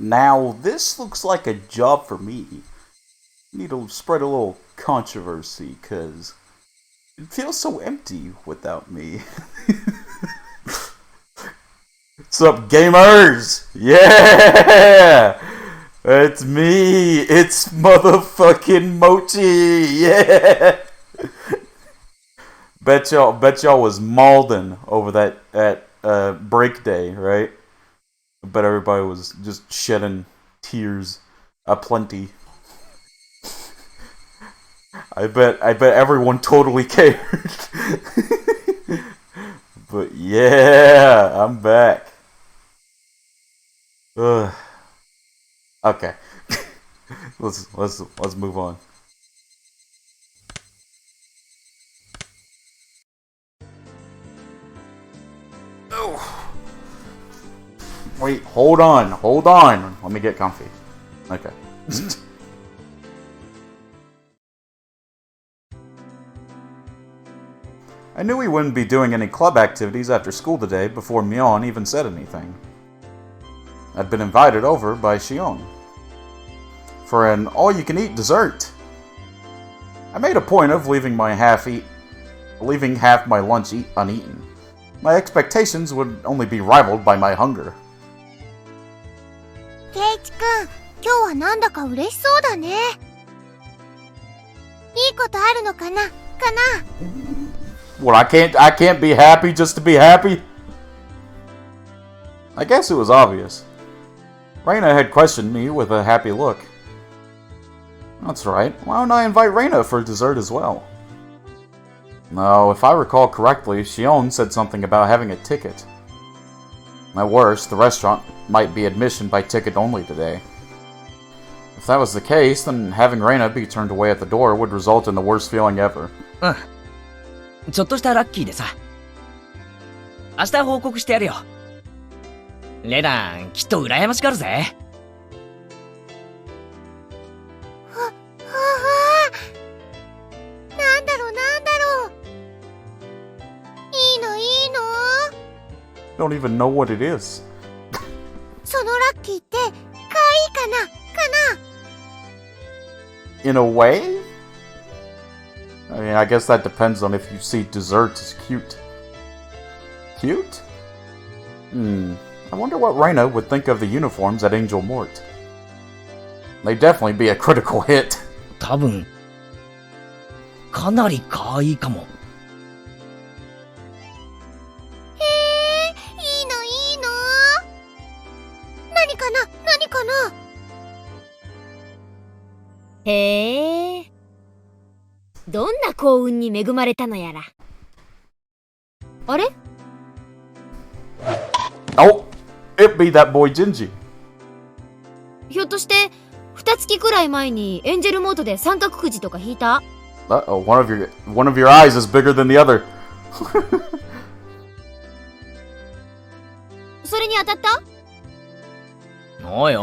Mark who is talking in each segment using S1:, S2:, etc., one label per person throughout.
S1: Now, this looks like a job for me. Need to spread a little controversy, cause it feels so empty without me. What's up, gamers? Yeah! It's me! It's motherfucking Mochi! Yeah! Bet y'all was mauling over that break day, right? I bet everybody was just shedding tears aplenty. I bet everyone totally cared. But yeah, I'm back. Ugh. Okay. let's move on. Oh. Wait, hold on. Let me get comfy. Okay. I knew we wouldn't be doing any club activities after school today before Mion even said anything. I'd been invited over by Shion for an all-you-can-eat dessert. I made a point of leaving half my lunch uneaten. My expectations would only be rivaled by my hunger.
S2: Keiichi-kun, 今日はなんだか嬉しそうだね。いいことあるのかな?
S1: What, I can't be happy just to be happy? I guess it was obvious. Reina had questioned me with a happy look. That's right, why don't I invite Reina for dessert as well? No, if I recall correctly, Shion said something about having a ticket. At worst, the restaurant might be admission by ticket only today. If that was the case, then having Reina be turned away at the door would result in the worst feeling ever.
S3: ちょっとしたラッキーでさ。明日報告してやるよ。レナン、きっと羨ましがるぜ。
S2: なんだろう。いいの。
S1: Don't even know what it is.
S2: そのラッキーって、かわいいかな
S1: In a way? I mean, I guess that depends on if you see dessert as cute. Cute? I wonder what Reina would think of the uniforms at Angel Mort. They'd definitely be a critical hit.
S3: 多分、かなり可愛いかも。
S2: いいの。何かな
S4: へえ。どんな幸運に恵まれたのやら。あれ？
S1: Oh! It be that boy Jinji.
S4: ひょっとして、2月くらい前にエンジェルモードで三角くじとか引いた？
S1: Uh-oh, one of your eyes is bigger than the other.
S4: それに当たった？
S3: おい、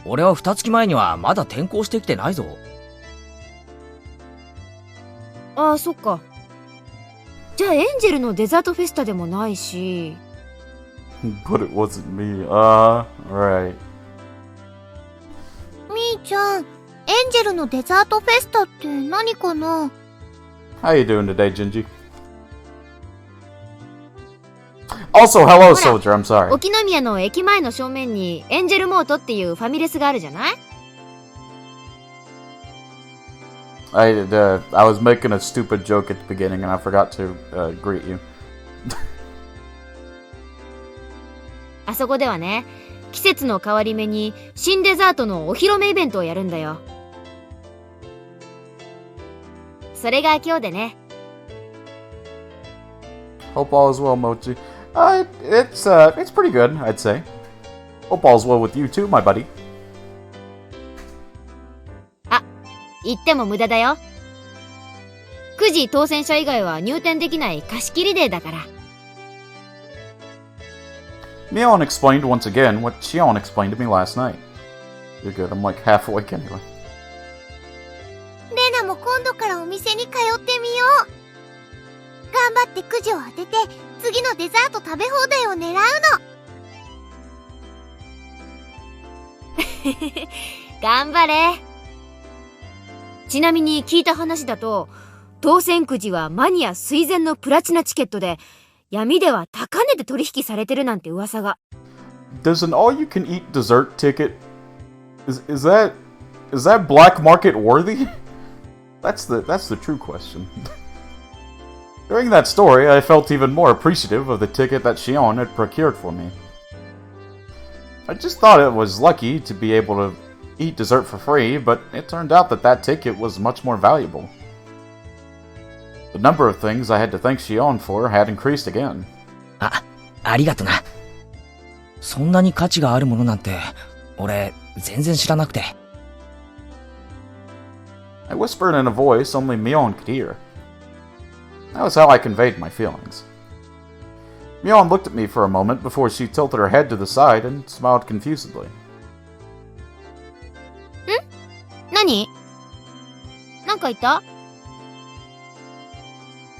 S3: 俺は2月前にはまだ転校してきてないぞ。
S4: ああ、そっか。じゃあエンジェルのデザートフェスタでもないし。
S1: But it wasn't me. Right.
S2: みーちゃん、エンジェルのデザートフェスタって何かな?
S1: How you doing today, Jinji? Also, hello, soldier. I'm sorry.
S4: 沖宮の駅前の正面にエンジェルモートっていうファミレスがあるじゃない？
S1: I was making a stupid joke at the beginning and I forgot to greet you.
S4: あそこではね、季節の変わり目に新デザートのお披露目イベントをやるんだよ。それが今日でね。
S1: Hope all is well, Mochi. It's pretty good, I'd say. Hope all's well with you too, my buddy.
S4: あ、言っても無駄だよ。くじ当選者以外は入店できない貸し切りデーだから。
S1: Mion explained once again what Shion explained to me last night. You're good, I'm like half awake anyway.
S2: レナも今度からお店に通ってみよう。頑張ってくじを当てて、次のデザート食べ放題を狙うの。
S4: 頑張れ。ちなみに聞いた話だと、当選くじはマニア垂涎のプラチナチケットで、闇では高値で取引されてるなんて噂が。
S1: Does an all-you-can-eat dessert ticket is that black market worthy? That's the true question. During that story, I felt even more appreciative of the ticket that Shion had procured for me. I just thought it was lucky to be able to eat dessert for free, but it turned out that ticket was much more valuable. The number of things I had to thank Shion for had increased again.
S3: ありがとな。そんなに価値があるものなんて、俺、全然知らなくて。
S1: I whispered in a voice only Mion could hear. That was how I conveyed my feelings. Mion looked at me for a moment before she tilted her head to the side and smiled confusedly.
S4: 何？なんか言った？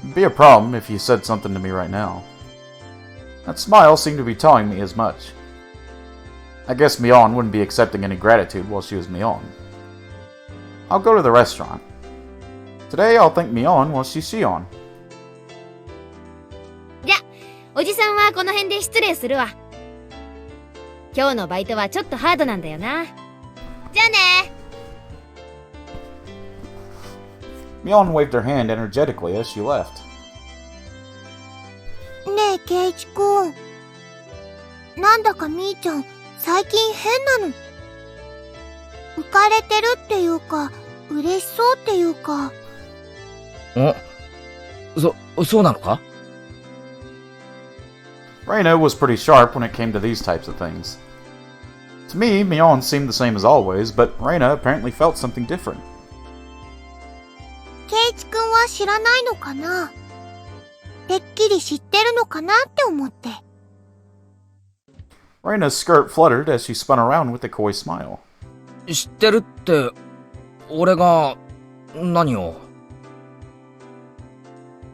S1: It'd be a problem if you said something to me right now. That smile seemed to be telling me as much. I guess Mion wouldn't be accepting any gratitude while she was Mion. I'll go to the restaurant. Today I'll thank Mion while she's Shion.
S4: じゃ、おじさんはこの辺で失礼するわ。今日のバイトはちょっとハードなんだよな。じゃあね。
S1: Mion waved her hand energetically as she left.
S2: ねえ、ケイチくん。なんだかみーちゃん、最近変なの。浮かれてるっていうか、嬉しそうっていうか。
S3: そうなのか？
S1: Reina was pretty sharp when it came to these types of things. To me, Mion seemed the same as always, but Reina apparently felt something different.
S2: ケイチくんは知らないのかな？てっきり知ってるのかなって思って。
S1: Reina's skirt fluttered as she spun around with a coy smile.
S3: 知ってるって、俺が、何を？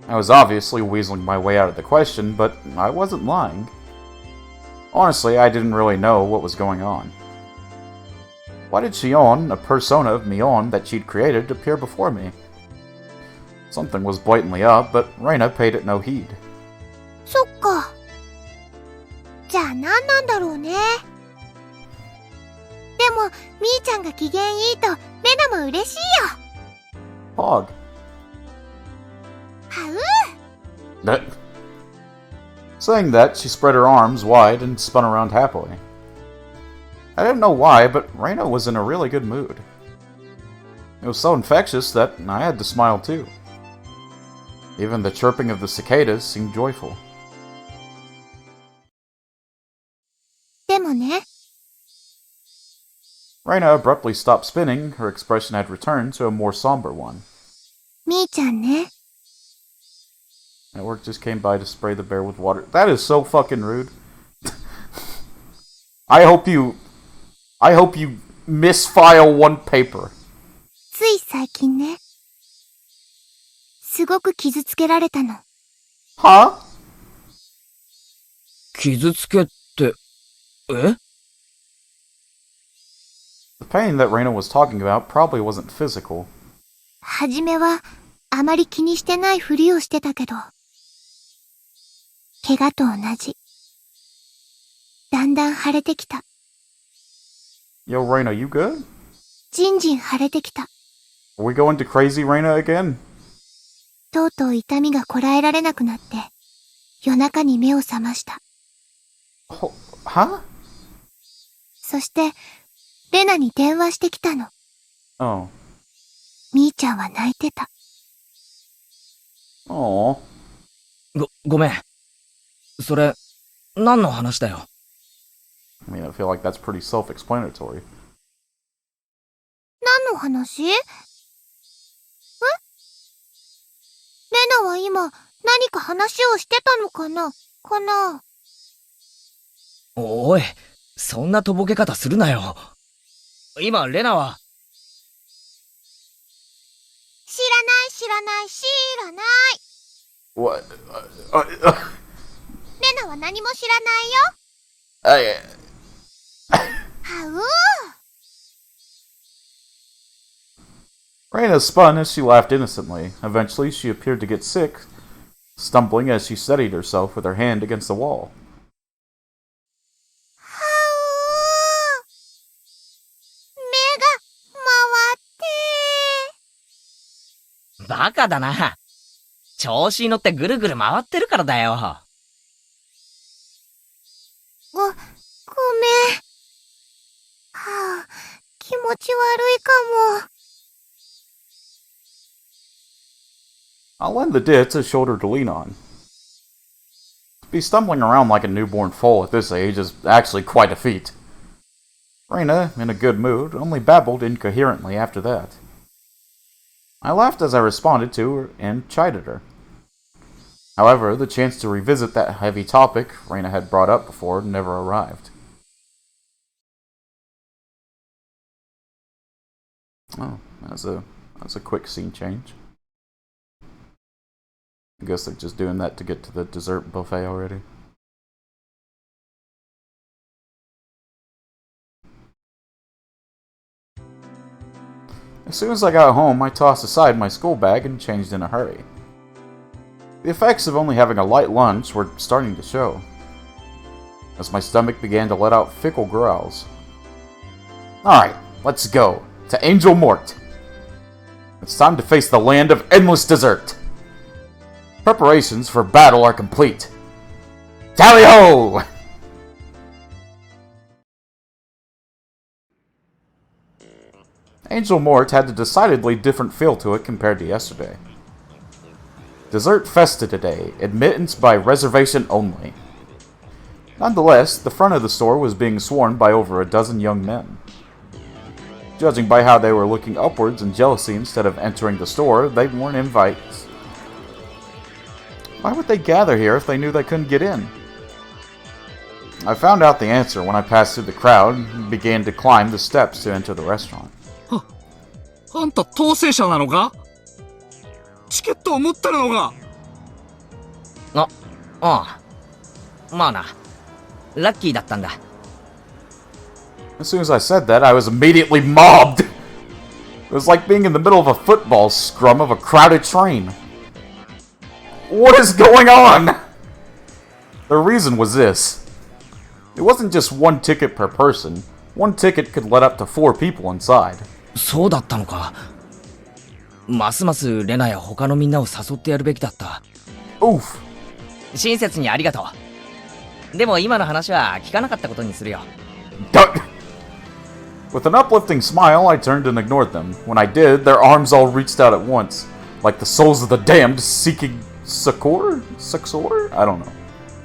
S1: I was obviously weaseling my way out of the question, but I wasn't lying. Honestly, I didn't really know what was going on. Why did Shion, a persona of Mion that she'd created, appear before me? Something was blatantly up, but Reina paid it no heed.
S2: そっか。じゃあ何なんだろうね。でも、みーちゃんが機嫌いいと、レナも嬉しいよ。
S1: Pog.
S2: はう。
S1: Saying that, she spread her arms wide and spun around happily. I didn't know why, but Reina was in a really good mood. It was so infectious that I had to smile too. Even the chirping of the cicadas seemed joyful.
S2: でもね。
S1: Reina abruptly stopped spinning, her expression had returned to a more somber one.
S2: みーちゃんね。
S1: Network just came by to spray the bear with water. That is so fucking rude. I hope you misfile one paper.
S2: つい最近ね。すごく傷つけられたの。
S1: Huh?
S3: 傷つけって、え？
S1: The pain that Reina was talking about probably wasn't physical.
S2: はじめは、あまり気にしてないふりをしてたけど。怪我と同じ。だんだん腫れてきた。
S1: Yo, Reina, you good?
S2: じんじん腫れてきた。
S1: Are we going to crazy Reina again?
S2: とうとう痛みがこらえられなくなって、夜中に目を覚ました。
S1: Huh?
S2: そして、レナに電話してきたの。
S1: Oh.
S2: みーちゃんは泣いてた。
S1: Aw.
S3: ごめん。それ、何の話だよ。
S1: I mean, I feel like that's pretty self-explanatory.
S2: 何の話？レナは今、何か話をしてたのかな？
S3: おい、そんなとぼけ方するなよ。今、レナは。
S2: 知らない。
S1: What?
S2: レナは何も知らないよ。はうー。
S1: Reina spun as she laughed innocently. Eventually, she appeared to get sick, stumbling as she steadied herself with her hand against the wall.
S2: はう目が回って。
S3: バカだな。調子に乗ってぐるぐる回ってるからだよ。
S2: ごめん。はあ、気持ち悪いかも。
S1: I'll lend the ditch a shoulder to lean on. To be stumbling around like a newborn foal at this age is actually quite a feat. Reina, in a good mood, only babbled incoherently after that. I laughed as I responded to her and chided her. However, the chance to revisit that heavy topic Reina had brought up before never arrived. Oh, that's a quick scene change. I guess they're just doing that to get to the dessert buffet already. As soon as I got home, I tossed aside my school bag and changed in a hurry. The effects of only having a light lunch were starting to show, as my stomach began to let out fickle growls. Alright, let's go to Angel Mort. It's time to face the land of endless dessert. Preparations for battle are complete. Tally-ho! Angel Mort had a decidedly different feel to it compared to yesterday. Dessert Festa today, admittance by reservation only. Nonetheless, the front of the store was being swarmed by over a dozen young men. Judging by how they were looking upwards in jealousy instead of entering the store, they weren't invites. Why would they gather here if they knew they couldn't get in? I found out the answer when I passed through the crowd and began to climb the steps to enter the restaurant.
S5: あんた当選者なのか？チケットを持ってるのか？
S3: ああ。まあな。ラッキーだったんだ。
S1: As soon as I said that, I was immediately mobbed! It was like being in the middle of a football scrum of a crowded train. What is going on? The reason was this. It wasn't just one ticket per person. One ticket could let up to 4 people inside.
S3: そうだったのか。ますますレナや他のみんなを誘ってやるべきだった。
S1: Oof.
S3: 親切にありがとう。でも今の話は聞かなかったことにするよ。
S1: With an uplifting smile, I turned and ignored them. When I did, their arms all reached out at once, like the souls of the damned seeking succor? Succor? I don't know.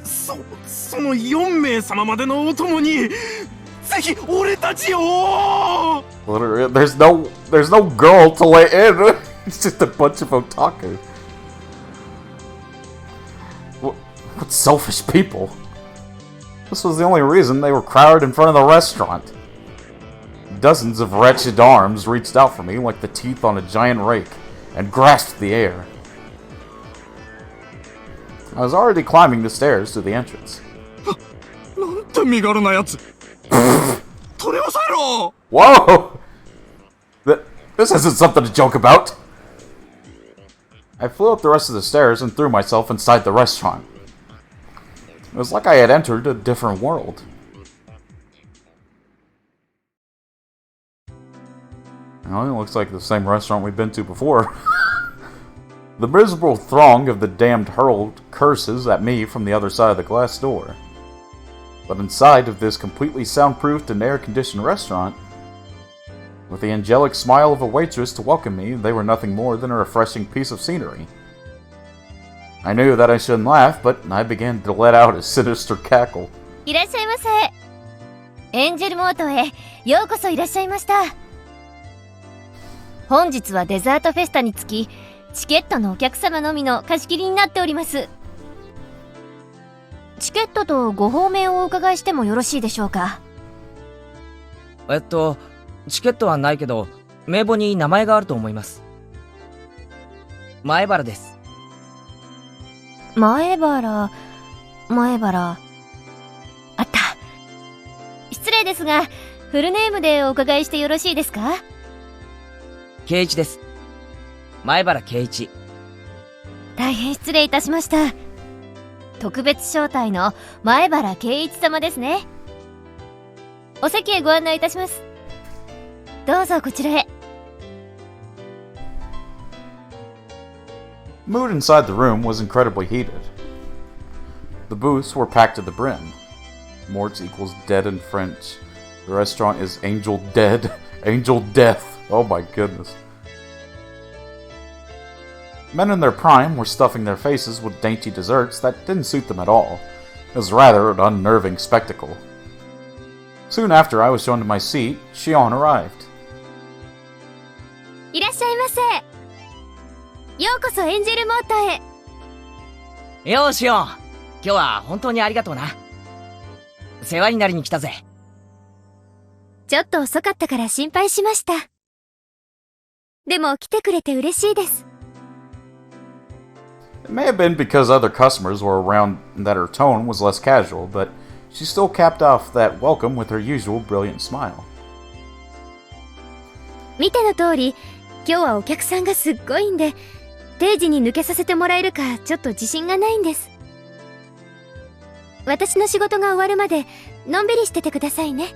S5: その4名様までのお供に、ぜひ俺たちを。
S1: Literally, there's no girl to lay in. It's just a bunch of otaku. What selfish people. This was the only reason they were crowded in front of the restaurant. Dozens of wretched arms reached out for me like the teeth on a giant rake and grasped the air. I was already climbing the stairs to the entrance.
S5: なんて身軽なやつ。取り押さえろ。
S1: Whoa! This isn't something to joke about! I flew up the rest of the stairs and threw myself inside the restaurant. It was like I had entered a different world. Well, it looks like the same restaurant we've been to before. The miserable throng of the damned hurled curses at me from the other side of the glass door. But inside of this completely soundproofed and air-conditioned restaurant, with the angelic smile of a waitress to welcome me, they were nothing more than a refreshing piece of scenery. I knew that I shouldn't laugh, but I began to let out a sinister cackle.
S4: いらっしゃいませ。エンジェルモートへようこそいらっしゃいました。本日はデザートフェスタにつき、チケットのお客様のみの貸し切りになっております。チケットとご方面をお伺いしてもよろしいでしょうか。
S3: チケットはないけど、名簿に名前があると思います。前原です。
S4: 前原。あった。失礼ですが、フルネームでお伺いしてよろしいですか？
S3: 圭一です。前原圭一。
S4: 大変失礼いたしました。特別招待の前原圭一様ですね。お席へご案内いたします。どうぞこちらへ。
S1: The mood inside the room was incredibly heated. The booths were packed to the brim. Morts equals dead in French. The restaurant is Angel Dead. Angel Death. Oh my goodness. Men in their prime were stuffing their faces with dainty desserts that didn't suit them at all. It was rather an unnerving spectacle. Soon after I was shown to my seat, Shion arrived.
S4: いらっしゃいませ。ようこそエンジェルモーターへ。
S3: よーしよ。今日は本当にありがとうな。世話になりに来たぜ。
S4: ちょっと遅かったから心配しました。でも来てくれて嬉しいです。
S1: It may have been because other customers were around that her tone was less casual, but she still capped off that welcome with her usual brilliant smile.
S4: 見ての通り、今日はお客さんがすっごいんで、定時に抜けさせてもらえるかちょっと自信がないんです。私の仕事が終わるまでのんびりしててくださいね。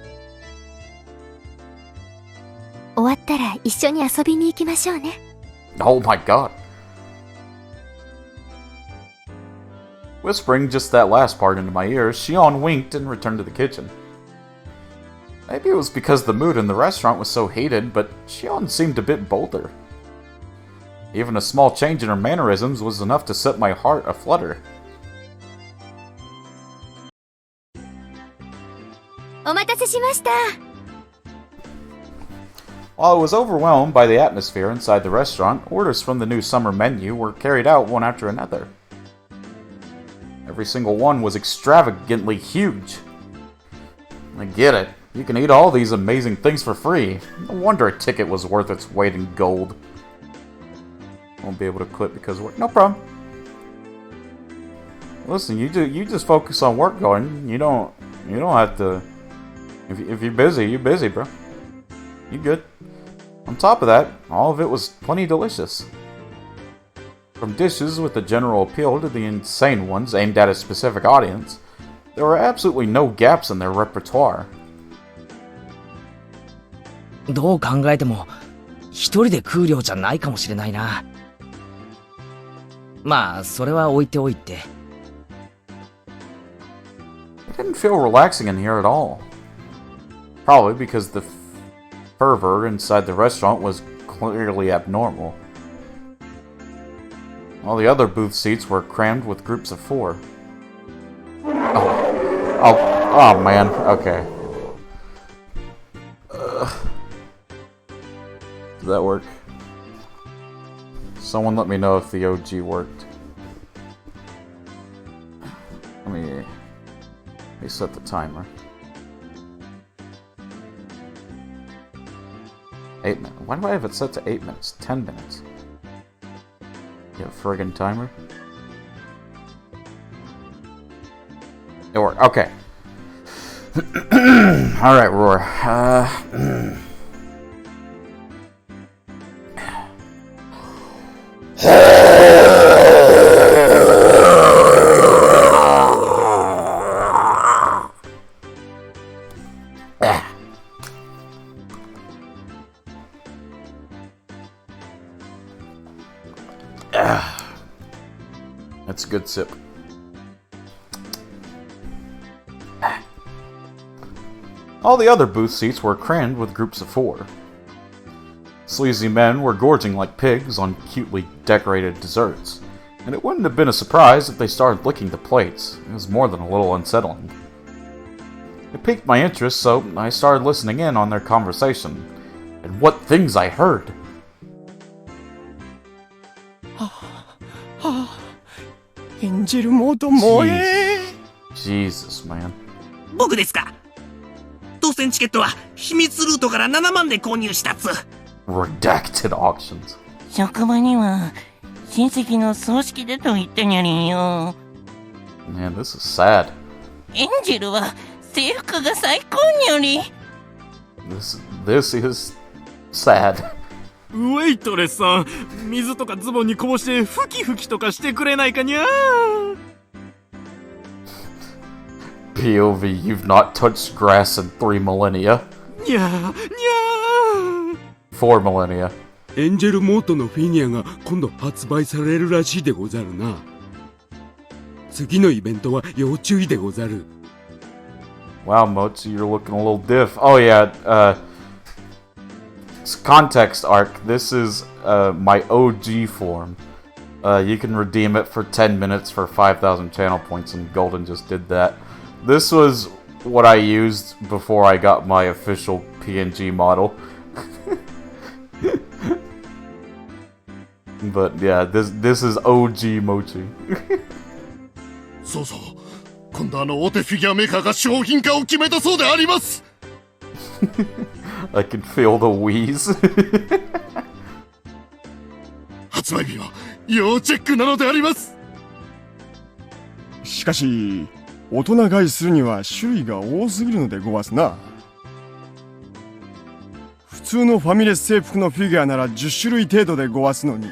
S4: 終わったら一緒に遊びに行きましょうね。
S1: Oh my god. Whispering just that last part into my ear, Shion winked and returned to the kitchen. Maybe it was because the mood in the restaurant was so heated, but Shion seemed a bit bolder. Even a small change in her mannerisms was enough to set my heart aflutter.
S4: お待たせしました。
S1: While I was overwhelmed by the atmosphere inside the restaurant, orders from the new summer menu were carried out one after another. Every single one was extravagantly huge. I get it. You can eat all these amazing things for free. No wonder a ticket was worth its weight in gold. Won't be able to quit because of work. No problem. Listen, you just focus on work going. You don't have to. If you're busy, you're busy, bro. You good. On top of that, all of it was plenty delicious. From dishes with a general appeal to the insane ones aimed at a specific audience, there were absolutely no gaps in their repertoire.
S3: どう考えても一人で食う量じゃないかもしれないな。まあそれは置いておいて。
S1: It didn't feel relaxing in here at all. Probably because the fervor inside the restaurant was clearly abnormal. All the other booth seats were crammed with groups of 4. Oh man, okay. Did that work? Someone let me know if the OG worked. Let me set the timer. 8 minutes. Why do I have it set to 8 minutes? 10 minutes. Yeah, friggin' timer. It worked. Okay. Alright, Roar. That's a good sip. All the other booth seats were crammed with groups of 4. Sleazy men were gorging like pigs on cutely decorated desserts, and it wouldn't have been a surprise if they started licking the plates. It was more than a little unsettling. It piqued my interest, so I started listening in on their conversation, and what things I heard! Jesus, man.
S5: 僕ですか。当選チケットは秘密ルートから7万で購入したつ。
S1: Redacted auctions.
S6: 職場には親戚の葬式でと言ったにゃりんよ。
S1: Man, this is sad.
S6: エンジェルは制服が最高にゃり。
S1: This is sad.
S5: ウェイトレスさん、水とかズボンにこぼしてふきふきとかしてくれないかにゃ。
S1: POV, you've not touched grass in 3 millennia.
S5: にゃーにゃー。
S1: 4 millennia.
S7: エンジェルモートのフィギュアが今度発売されるらしいでござるな。次のイベントは要注意でござる。
S1: Wow, Mochi, you're looking a little diff. Oh yeah, context arc. This is my OG form. You can redeem it for 10 minutes for 5,000 channel points, and Golden just did that. This was what I used before I got my official PNG model. But yeah, this is OG Mochi.
S8: そうそう。今度大手フィギュアメーカーが商品化を決めたそうであります。
S1: I can feel the wheeze.
S8: 発売日は要チェックなのであります。
S9: しかし、大人買いするには種類が多すぎるのでごわすな。普通のファミレス制服のフィギュアなら10種類程度でごわすのに、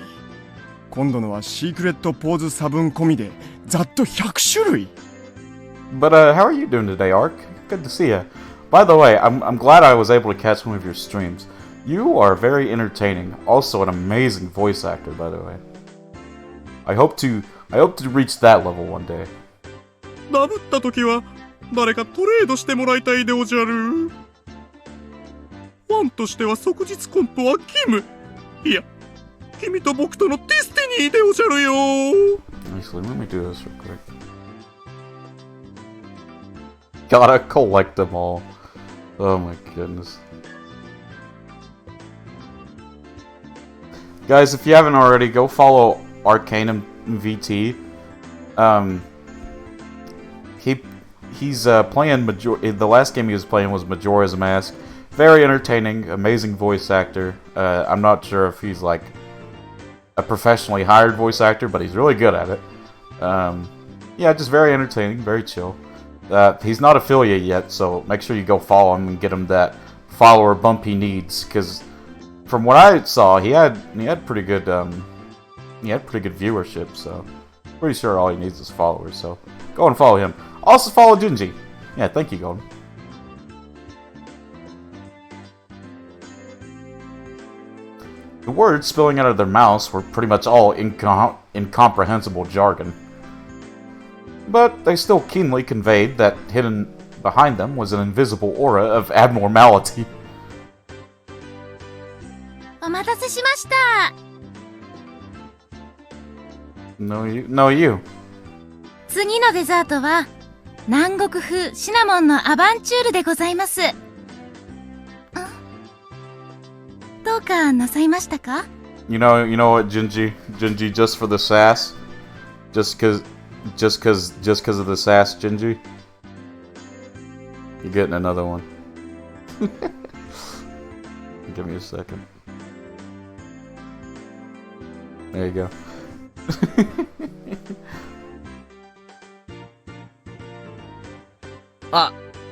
S9: 今度のはシークレットポーズ差分込みでざっと100種類。
S1: But how are you doing today, Ark? Good to see you. By the way, I'm glad I was able to catch one of your streams. You are very entertaining. Also an amazing voice actor, by the way. I hope to reach that level one day.
S5: ダブった時は誰かトレードしてもらいたいでおじゃる。ファンとしては即日コントは義務。いや、君と僕とのディスティニーでおじゃるよ。
S1: Actually, let me do this real quick. Gotta collect them all. Oh my goodness. Guys, if you haven't already, go follow Arcanum VT. He's playing the last game he was playing was Majora's Mask. Very entertaining, amazing voice actor. I'm not sure if he's like a professionally hired voice actor, but he's really good at it. Yeah, just very entertaining, very chill. He's not affiliate yet, so make sure you go follow him and get him that follower bump he needs. Because from what I saw, he had pretty good viewership. So pretty sure all he needs is followers. So go and follow him. Also follow Junji. Yeah, thank you, Golden. The words spilling out of their mouths were pretty much all incomprehensible jargon. But they still keenly conveyed that hidden behind them was an invisible aura of abnormality.
S2: お待たせしました。
S1: No, you.
S2: 次のデザートは南国風シナモンのアバンチュールでございます。どうかなさいましたか？
S1: You know what, Junji, just for the sass, just cause of the sass, Junji, you're getting another one. Give me a second. There you go.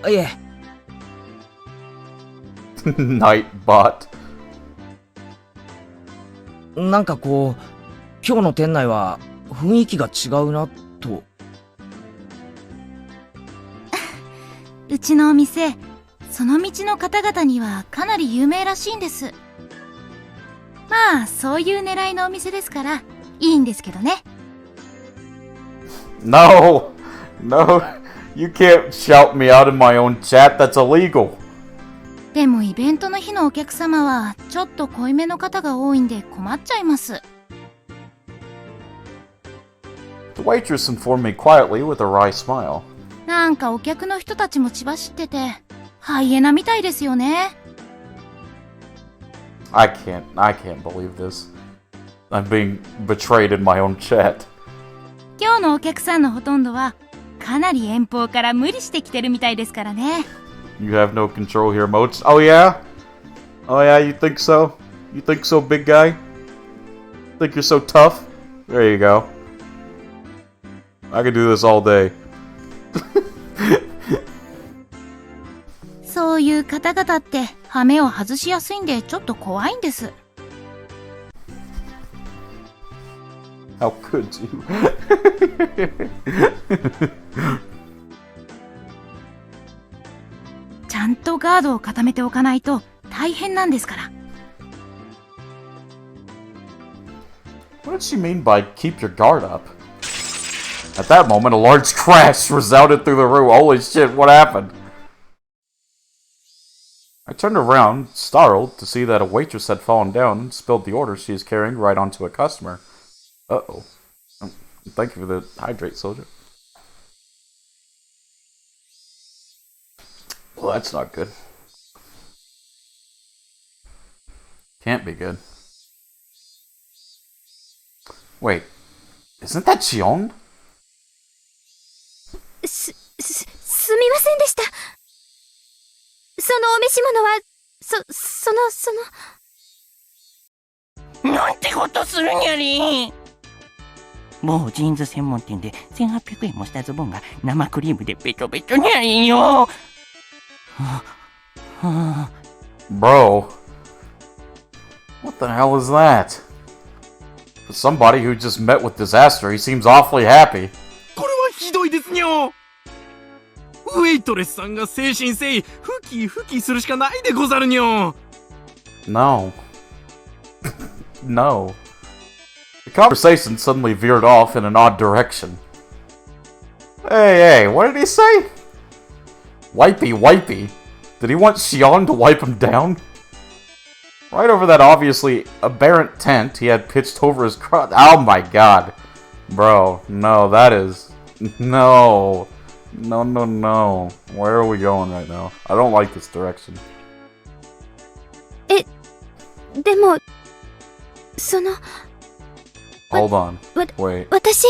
S3: Yeah.
S1: Nightbot.
S3: なんかこう、今日の店内は雰囲気が違うなと。
S2: うちのお店、その道の方々にはかなり有名らしいんです。まあ、そういう狙いのお店ですから、いいんですけどね。
S1: No! You can't shout me out in my own chat, that's illegal.
S2: でもイベントの日のお客様はちょっと濃いめの方が多いんで困っちゃいます。
S1: The waitress informed me quietly with a wry smile.
S2: なんかお客の人たちも血走ってて、ハイエナみたいですよね。
S1: I can't believe this. I'm being betrayed in my own chat.
S2: 今日のお客さんのほとんどはかなり遠方から無理してきてるみたいですからね。
S1: You have no control here, Moats. Oh yeah? Oh yeah, you think so? You think so, big guy? Think you're so tough? There you go. I could do this all day.
S2: そういう方々ってハメを外しやすいんでちょっと怖いんです。
S1: How could you?
S2: ちゃんとガードを固めておかないと大変なんですから。
S1: What did she mean by keep your guard up? At that moment, a large crash resounded through the room. Holy shit, what happened? I turned around, startled, to see that a waitress had fallen down and spilled the order she was carrying right onto a customer. Uh-oh. Thank you for the hydrate, soldier. Well, that's not good. Can't be good. Wait, isn't that Shion?
S4: すみませんでした。そのお召し物は、
S6: なんてことするにゃり。某ジーンズ専門店で1800円もしたズボンが生クリームでベトベトにゃりよ。
S1: Bro, what the hell is that? For somebody who just met with disaster, he seems awfully happy.
S5: これはひどいですにょ。ウェイトレスさんが精神誠意ふきふきするしかないでござるにょ。
S1: No. No. The conversation suddenly veered off in an odd direction. Hey, what did he say? Wipey. Did he want Shion to wipe him down? Right over that obviously aberrant tent he had pitched over his crotch. Oh my god. Bro, no, that is... No. No. Where are we going right now? I don't like this direction.
S4: でも、
S1: Hold on. Wait.
S4: 私、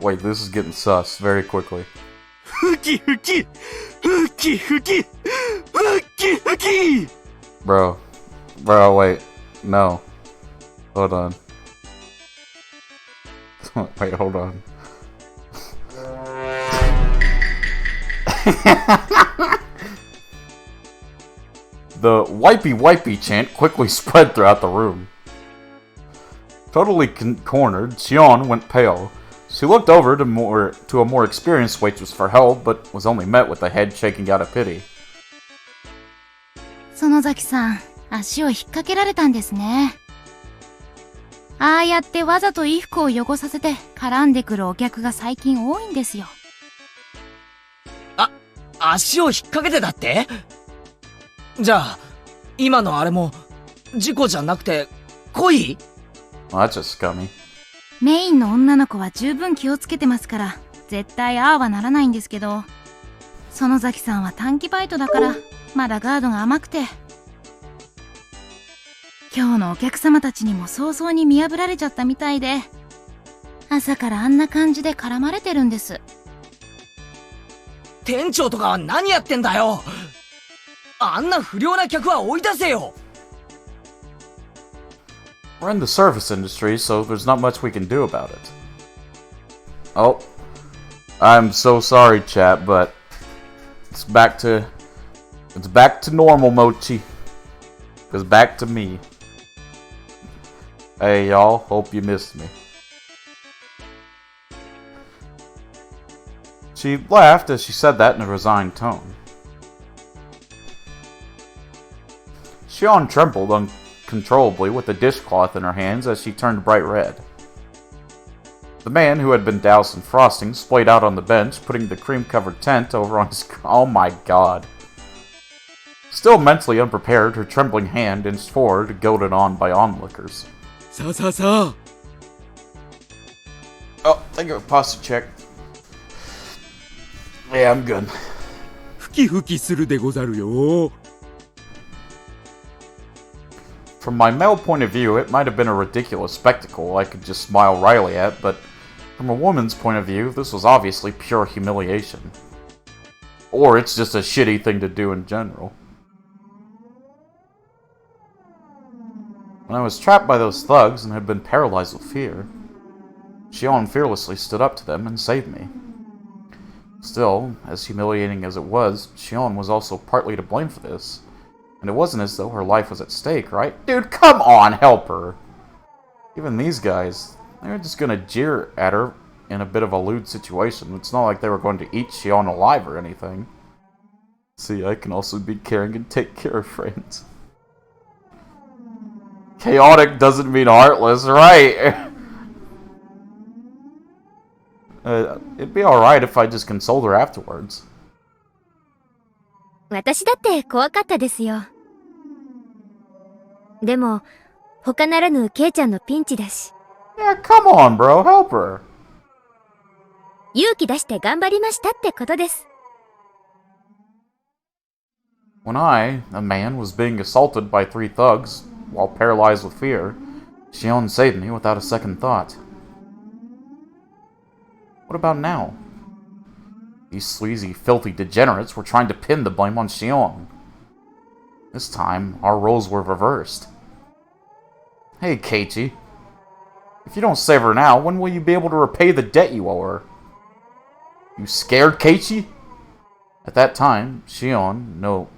S1: Wait, this is getting sus very quickly.
S5: ふき。
S1: Bro, wait. No. Hold on. Wait, hold on. The wipey chant quickly spread throughout the room. Totally cornered, Shion went pale. She looked over to a more experienced waitress for help, but was only met with a head shaking out of pity.
S2: 園崎さん、足を引っ掛けられたんですね。ああやってわざと衣服を汚させて絡んでくるお客が最近多いんですよ。
S3: 足を引っ掛けてだって？じゃあ、今のあれも、事故じゃなくて、恋？
S1: Well, that's just scummy.
S2: メインの女の子は十分気をつけてますから、絶対ああはならないんですけど、園崎さんは短期バイトだから、まだガードが甘くて。今日のお客様たちにも早々に見破られちゃったみたいで、朝からあんな感じで絡まれてるんです。
S3: 店長とかは何やってんだよ。あんな不良な客は追い出せよ。
S1: We're in the service industry, so there's not much we can do about it. Oh, I'm so sorry, chat, but it's back to normal, Mochi. It's back to me. Hey, y'all, hope you missed me. She laughed as she said that in a resigned tone. Shion trembled uncontrollably with the dishcloth in her hands as she turned bright red. The man, who had been doused in frosting, splayed out on the bench, putting the cream-covered tent over on his... Oh my god. Still mentally unprepared, her trembling hand inched forward, goaded on by onlookers.
S7: Sa.
S1: Oh, thank you for posture check. Yeah, I'm good.
S7: ふきするでござるよ。
S1: From my male point of view, it might have been a ridiculous spectacle I could just smile wryly at, but from a woman's point of view, this was obviously pure humiliation. Or it's just a shitty thing to do in general. When I was trapped by those thugs and had been paralyzed with fear, Shion fearlessly stood up to them and saved me. Still, as humiliating as it was, Shion was also partly to blame for this. And it wasn't as though her life was at stake, right? Dude, come on, help her! Even these guys, They were just gonna jeer at her in a bit of a lewd situation. It's not like they were going to eat Shion alive or anything. See, I can also be caring and take care of friends. Chaotic doesn't mean heartless, right? It'd be alright if I just consoled her afterwards.
S4: 私だって怖かったですよ。でも、他ならぬケイちゃんのピンチだし。
S1: Yeah, come on, bro. Help her.
S4: 勇気出して頑張りましたってことです。
S1: When I, a man, was being assaulted by 3 thugs while paralyzed with fear, Shion saved me without a second thought. What about now? These sleazy, filthy degenerates were trying to pin the blame on Shion. This time, our roles were reversed. Hey, Keiichi. If you don't save her now, when will you be able to repay the debt you owe her? You scared, Keiichi? At that time, Shion, no,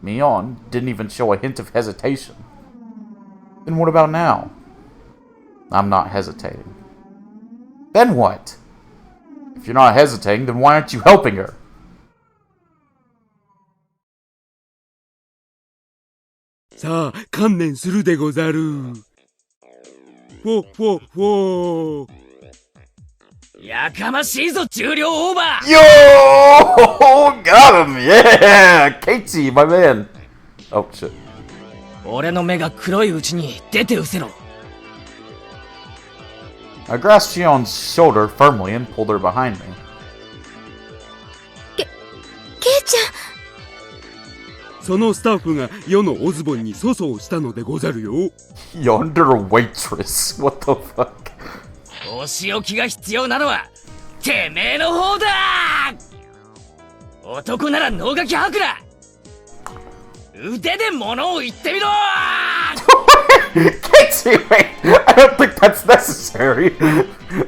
S1: Mion, didn't even show a hint of hesitation. Then what about now? I'm not hesitating. Then what? If you're not hesitating, then why aren't you helping her?
S7: Sa, 観念するでござる。フォフォフォ。
S3: やかましいぞ、重量オーバー。
S1: Yo! Got him! Yeah! Keiichi, my man! Oh, shit.
S3: 俺の目が黒いうちに出て失せろ。
S1: I grasped Shion's shoulder firmly and pulled her behind me.
S4: ケイちゃん。
S7: そのスタッフが世のオズボンに粗相したのでござるよ。
S1: Yonder waitress. What the fuck?
S3: お仕置きが必要なのはてめえの方だ。男なら能書き吐くな。腕で物を言ってみろ。
S1: Keiichi, wait! I don't think that's necessary.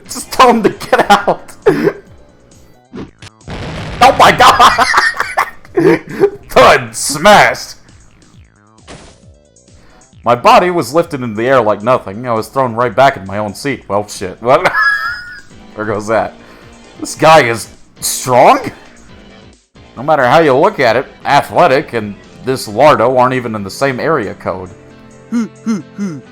S1: Just tell him to get out. Oh my god! Thud! Smashed! My body was lifted into the air like nothing. I was thrown right back in my own seat. Well, shit. What? There goes that. This guy is strong? No matter how you look at it, athletic and this Lardo aren't even in the same area code.
S7: ふふふ。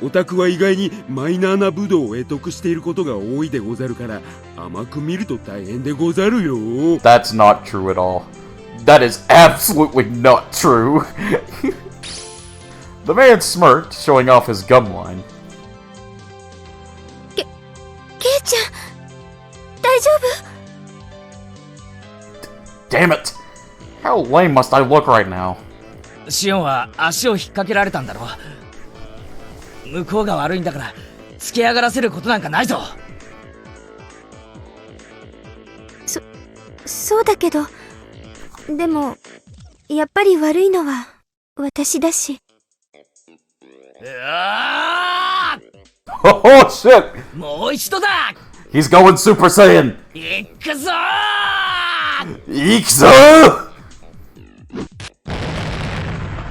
S7: オタクは意外にマイナーな武道を得得していることが多いでござるから甘く見ると大変でござるよ。
S1: That's not true at all. That is absolutely not true. The man smirked, showing off his gum line.
S4: ケイちゃん、大丈夫？
S1: Damn it! How lame must I look right now?
S3: シオンは足を引っ掛けられたんだろう。向こうが悪いんだから突き上がらせることなんかないぞ。
S4: そうだけど、でもやっぱり悪いのは私だし。
S1: Oh shit!
S3: もう一度だ。
S1: He's going Super Saiyan!
S3: 行くぞ
S1: 行くぞ!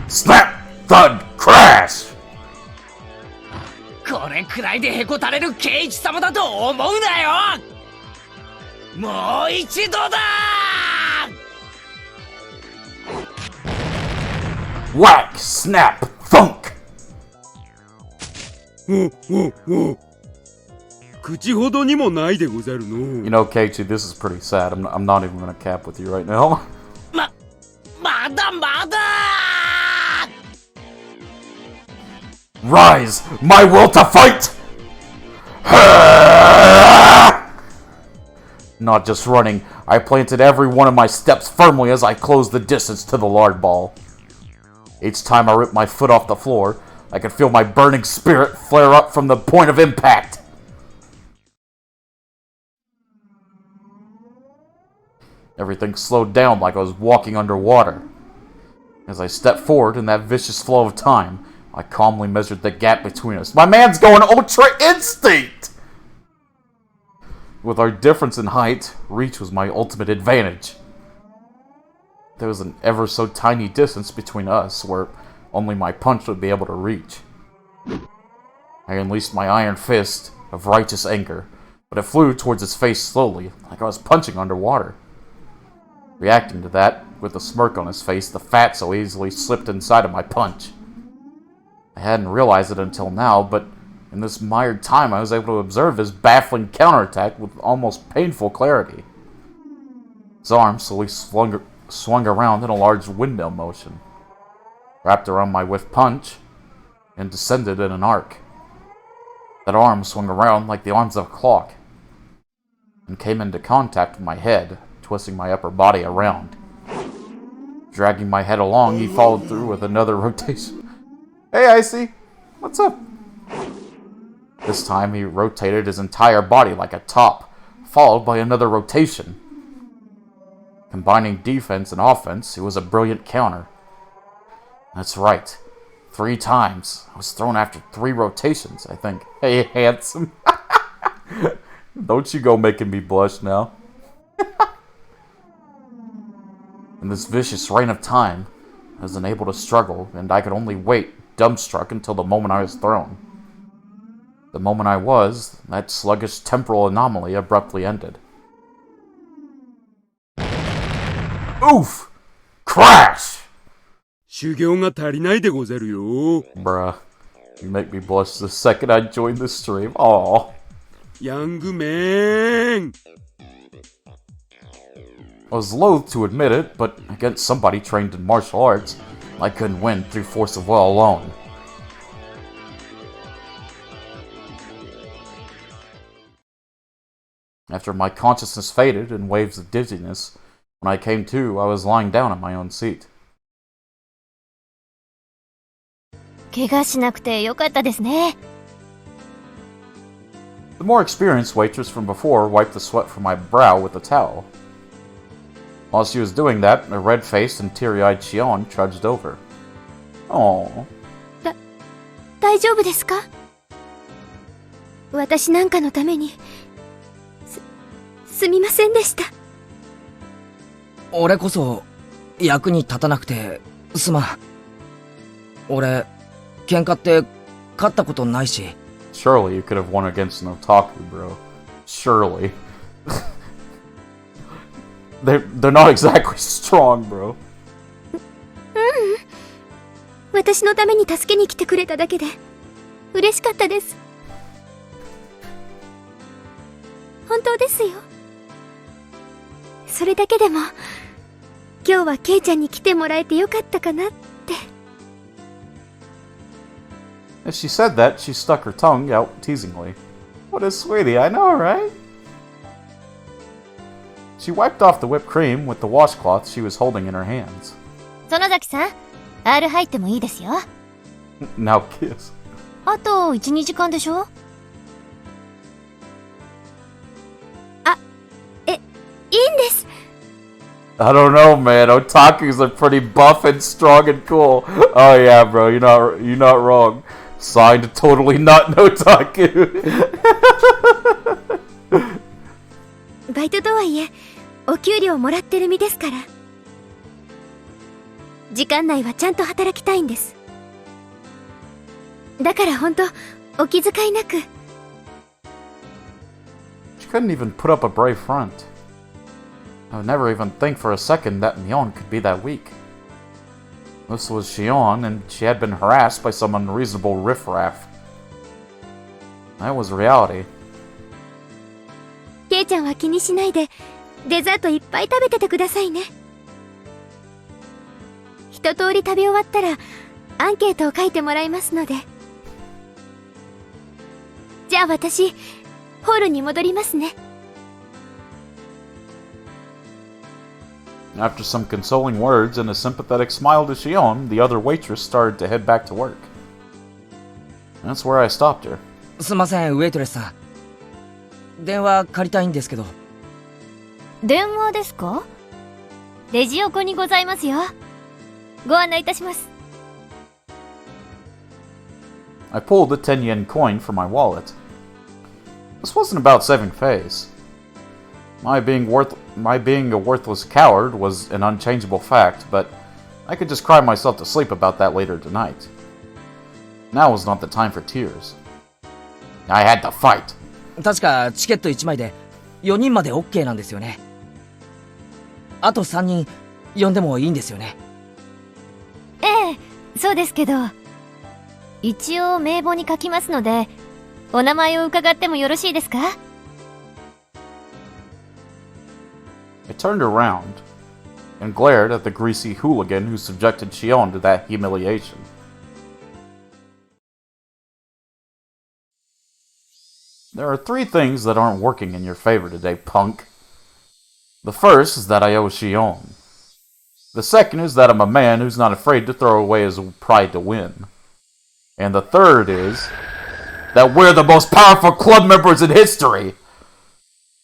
S1: Snap! Thud! Crash!
S3: これくらいでへこたれるケイイチ様だと思うなよ。もう一度だ。
S1: Whack! Snap! Thunk!
S7: お口ほどにもないでござるの。
S1: You know, Keiichi, this is pretty sad. I'm not even gonna cap with you right now.
S3: まだまだ
S1: Rise! My will to fight! Not just running, I planted every one of my steps firmly as I closed the distance to the lard ball. Each time I ripped my foot off the floor, I could feel my burning spirit flare up from the point of impact. Everything slowed down like I was walking underwater. As I stepped forward in that vicious flow of time, I calmly measured the gap between us. My man's going Ultra Instinct! With our difference in height, reach was my ultimate advantage. There was an ever so tiny distance between us where only my punch would be able to reach. I unleashed my iron fist of righteous anger, but it flew towards his face slowly, like I was punching underwater. Reacting to that, with a smirk on his face, the fat so easily slipped inside of my punch. I hadn't realized it until now, but in this mired time I was able to observe his baffling counterattack with almost painful clarity. His arm slowly swung around in a large windmill motion, wrapped around my whiff punch, and descended in an arc. That arm swung around like the arms of a clock, and came into contact with my head, twisting my upper body around. Dragging my head along, he followed through with another rotation. Hey, Icy! What's up? This time he rotated his entire body like a top, followed by another rotation. Combining defense and offense, it was a brilliant counter. That's right. 3 times. I was thrown after 3 rotations, I think. Hey, handsome. Don't you go making me blush now. In this vicious reign of time, I was unable to struggle, and I could only wait, dumbstruck, until the moment I was thrown. The moment I was, that sluggish temporal anomaly abruptly ended. Oof! Crash!
S7: 修行が足りないでござるよ。
S1: Bruh, you make me blush the second I join the stream. Aww.
S7: Young man!
S1: I was loath to admit it, but against somebody trained in martial arts, I couldn't win through force of will alone. After my consciousness faded in waves of dizziness, when I came to, I was lying down in my own seat.
S4: 怪我しなくてよかったですね。
S1: The more experienced waitress from before wiped the sweat from my brow with a towel. While she was doing that, a red-faced and teary-eyed Shion trudged over. Aww.
S4: 大丈夫ですか？私なんかのためにすみませんでした。
S3: 俺こそ役に立たなくてすまん。俺喧嘩って勝ったことないし。
S1: Surely you could have won against an otaku, bro. Surely. They're not exactly strong, bro.
S4: 私のために助けに来てくれただけで嬉しかったです。本当ですよ。それだけでも今日はケイちゃんに来てもらえてよかったかなって。
S1: As she said that, she stuck her tongue out teasingly. What a sweetie, I know, right? She wiped off the whipped cream with the washcloth she was holding in her hands.
S4: 園崎さん、R 入ってもいいですよ。
S1: Now kiss.
S4: あと 1,2 時間でしょ？あ、いいんです。
S1: I don't know, man. Otakus are pretty buff and strong and cool. Oh yeah, bro, you're not wrong. Signed, totally not an otaku.
S4: バイトとはいえ、お給料もらってる身ですから。時間内はちゃんと働きたいんです。だから本当、お気遣いなく。
S1: She couldn't even put up a brave front. I would never even think for a second that Mion could be that weak. This was Shion, and she had been harassed by some unreasonable riffraff. That was reality.
S4: ケイちゃんは気にしないで、デザートいっぱい食べててくださいね。一通り食べ終わったら、アンケートを書いてもらいますので。じゃあ私、ホールに戻りますね。
S1: After some consoling words and a sympathetic smile to Shion, the other waitress started to head back to work. That's where I stopped her.
S3: すいません、ウェイトレスさん。電話借りたいんですけど。
S4: 電話ですか？レジ横にございますよ。ご案内いたします。
S1: I pulled a 10 yen coin from my wallet. This wasn't about saving face. My being a worthless coward was an unchangeable fact, but I could just cry myself to sleep about that later tonight. Now was not the time for tears. I had to fight.
S3: 確かチケット1枚で4人まで OK なんですよね。あと3人呼んでもいいんですよね。
S4: ええ、そうですけど、一応名簿に書きますので、お名前を伺ってもよろしいですか？
S1: I turned around and glared at the greasy hooligan who subjected Shion to that humiliation. There are 3 things that aren't working in your favor today, punk. The first is that I owe Shion. The second is that I'm a man who's not afraid to throw away his pride to win. And the third is that we're the most powerful club members in history!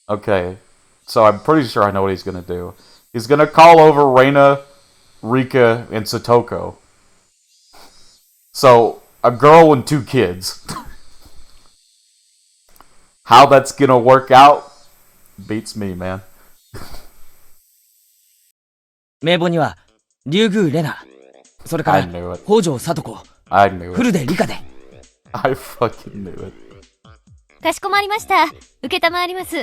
S1: Okay, so I'm pretty sure I know what he's gonna do. He's gonna call over Reina, Rika, and Satoko. So, a girl and 2 kids. How that's gonna work out beats me, man.
S3: 名簿には竜宮レナ、それか
S1: I
S3: ら
S1: knew it.
S3: 北条聡子、
S1: I knew
S3: 古
S1: it.
S3: 出理香で。
S1: I fucking knew it.
S4: かしこまりました。承ります。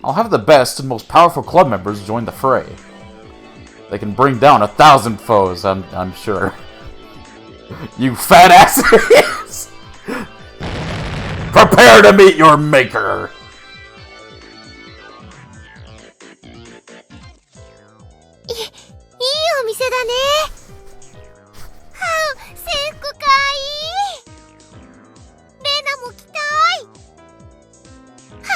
S1: I'll have the best and most powerful club members join the fray. They can bring down 1,000 foes, I'm sure. You fat asses! Prepare to meet your maker!
S2: いいお店だね。はう、制服かいい。レナも着たい。は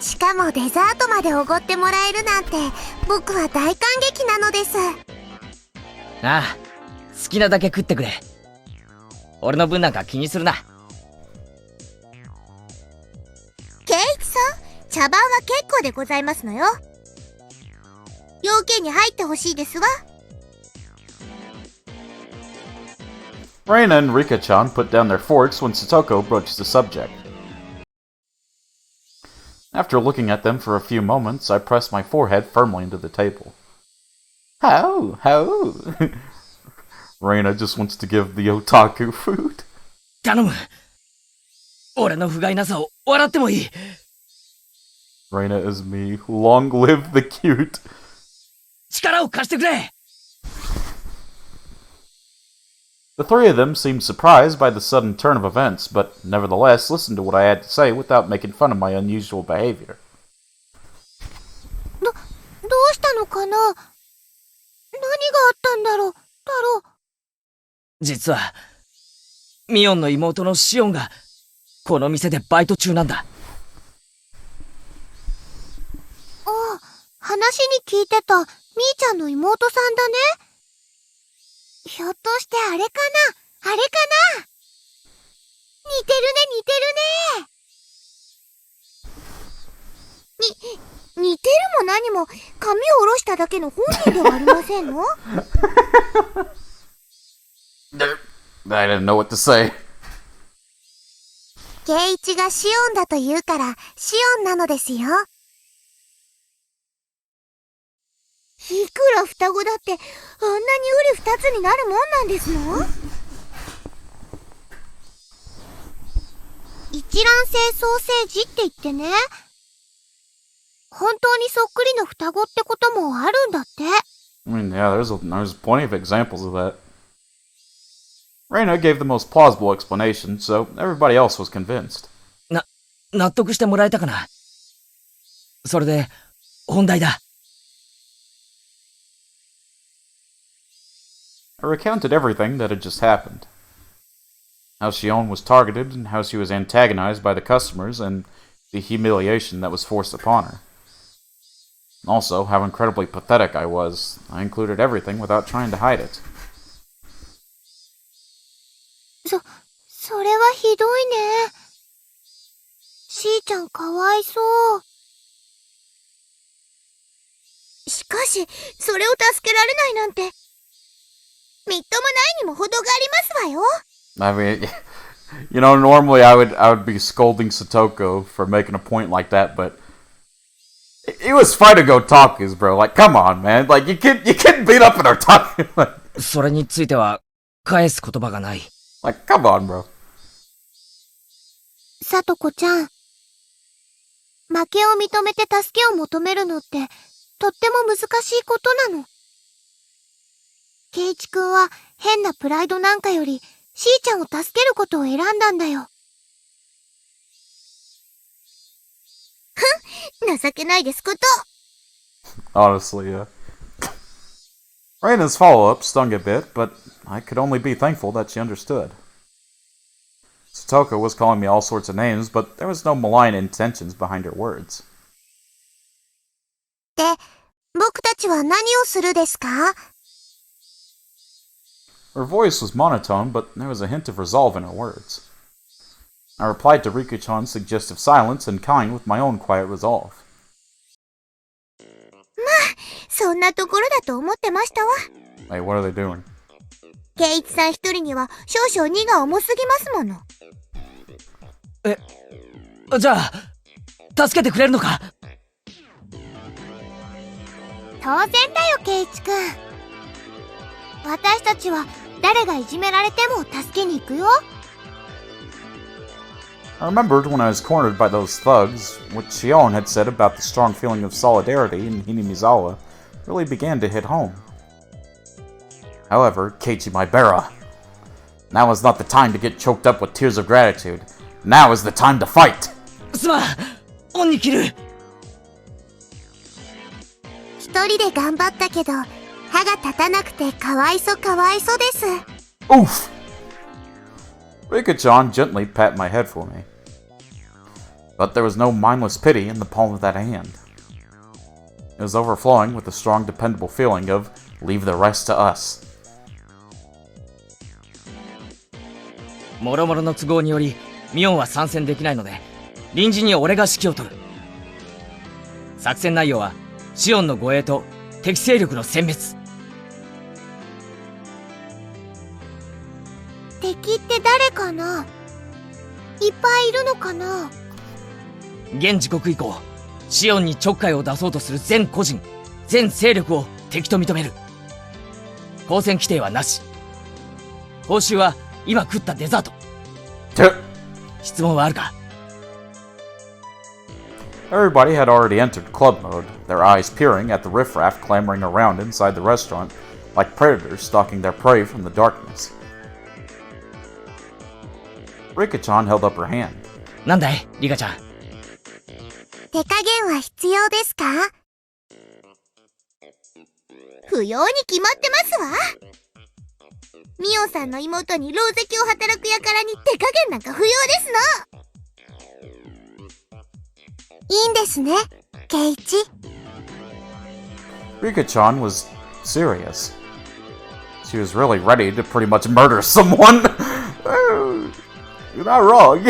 S2: う。しかもデザートまでおごってもらえるなんて、僕は大感激なのです。
S3: ああ、好きなだけ食ってくれ。俺の分なんか気にするな。
S2: ケイイチさん、茶番は結構でございますのよ。要件に入ってほしいですわ。
S1: Reina and Rika-chan put down their forks when Satoko broached the subject. After looking at them for a few moments, I pressed my forehead firmly into the table. How? Reina just wants to give the otaku food.
S3: 頼む。俺の不甲斐なさを笑ってもいい。
S1: Reina is me. Long live the cute.
S3: 力を貸してくれ。
S1: The 3 of them seemed surprised by the sudden turn of events, but nevertheless listened to what I had to say without making fun of my unusual behavior.
S2: どうしたのかな？何があったんだろう、太郎。
S3: 実は、ミオンの妹のシオンが、この店でバイト中なんだ。
S2: ああ、話に聞いてた、みーちゃんの妹さんだね。ひょっとしてあれかな？あれかな？似てるね。似てるも何も、髪を下ろしただけの本人ではありませんの？
S1: I didn't know what to say.
S2: ケイイチがシオンだと言うから、シオンなのですよ。いくら双子だって、あんなに瓜二つになるもんなんですの？一卵性双生児って言ってね。本当にそっくりの双子ってこともあるんだって。
S1: I mean, yeah, there's plenty of examples of that. Reina gave the most plausible explanation, so everybody else was convinced.
S3: 納得してもらえたかな。それで、本題だ。
S1: I recounted everything that had just happened. How Shion was targeted, and how she was antagonized by the customers, and the humiliation that was forced upon her. Also, how incredibly pathetic I was. I included everything without trying to hide it.
S2: それはひどいね。しーちゃんかわいそう。しかし、それを助けられないなんて、みっともないにも程がありますわよ。
S1: I mean, you know, normally I would be scolding Satoko for making a point like that, but it was fun to go talkies, bro. Like, come on, man. Like, you can't beat up an otaku.
S3: それについては、返す言葉がない。
S1: Like, come on, bro.
S10: さとこちゃん。負けを認めて助けを求めるのって、とっても難しいことなの。ケイチくんは変なプライドなんかより、しーちゃんを助けることを選んだんだよ。情けないですこと。
S1: Honestly, yeah. Reina's follow-up stung a bit, but I could only be thankful that she understood. Satoko was calling me all sorts of names, but there was no malign intentions behind her words.
S10: で、僕たちは何をするですか?
S1: Her voice was monotone, but there was a hint of resolve in her words. I replied to Rika-chan's suggestive silence in kind with my own quiet resolve.
S10: そんなところだと思ってましたわ。
S1: Hey, what are they doing?
S10: ケイチさん一人には少々荷が重すぎますもの。
S3: じゃあ、助けてくれるのか？
S10: 当然だよ、ケイチくん。私たちは誰がいじめられても助けに行くよ。
S1: I remembered when I was cornered by those thugs, what Shion had said about the strong feeling of solidarity in Hinamizawa really began to hit home. However, Keiichi Maibara, now is not the time to get choked up with tears of gratitude. Now is the time to fight!
S3: すまん、恩に切る。
S10: 一人で頑張ったけど、歯が立たなくてかわいそかわいそです。
S1: Oof! Rika-chan gently pat my head for me. But there was no mindless pity in the palm of that hand. It was overflowing with a strong, dependable feeling of, leave the rest to us.
S3: もろもろの都合により、ミオンは参戦できないので、臨時に俺が指揮を執る。作戦内容は、シオンの護衛と敵勢力の殲滅。
S10: 敵って誰かな？いっぱいいるのかな？
S3: 現時刻以降、シオンにちょっかいを出そうとする全個人、全勢力を敵と認める。交戦規定はなし。報酬は今食ったデザート。質問はあるか？
S1: Everybody had already entered club mode, their eyes peering at the riffraff clamoring around inside the restaurant, like predators stalking their prey from the darkness. Rika-chan held up her hand.
S3: なんだい、リカちゃん。
S10: 手加減は必要ですか？不要に決まってますわ。ミオさんの妹に狼藉を働く輩に手加減なんか不要ですの。いいんですね、ケイチ。
S1: Rika-chan was serious. She was really ready to pretty much murder someone. You're not wrong.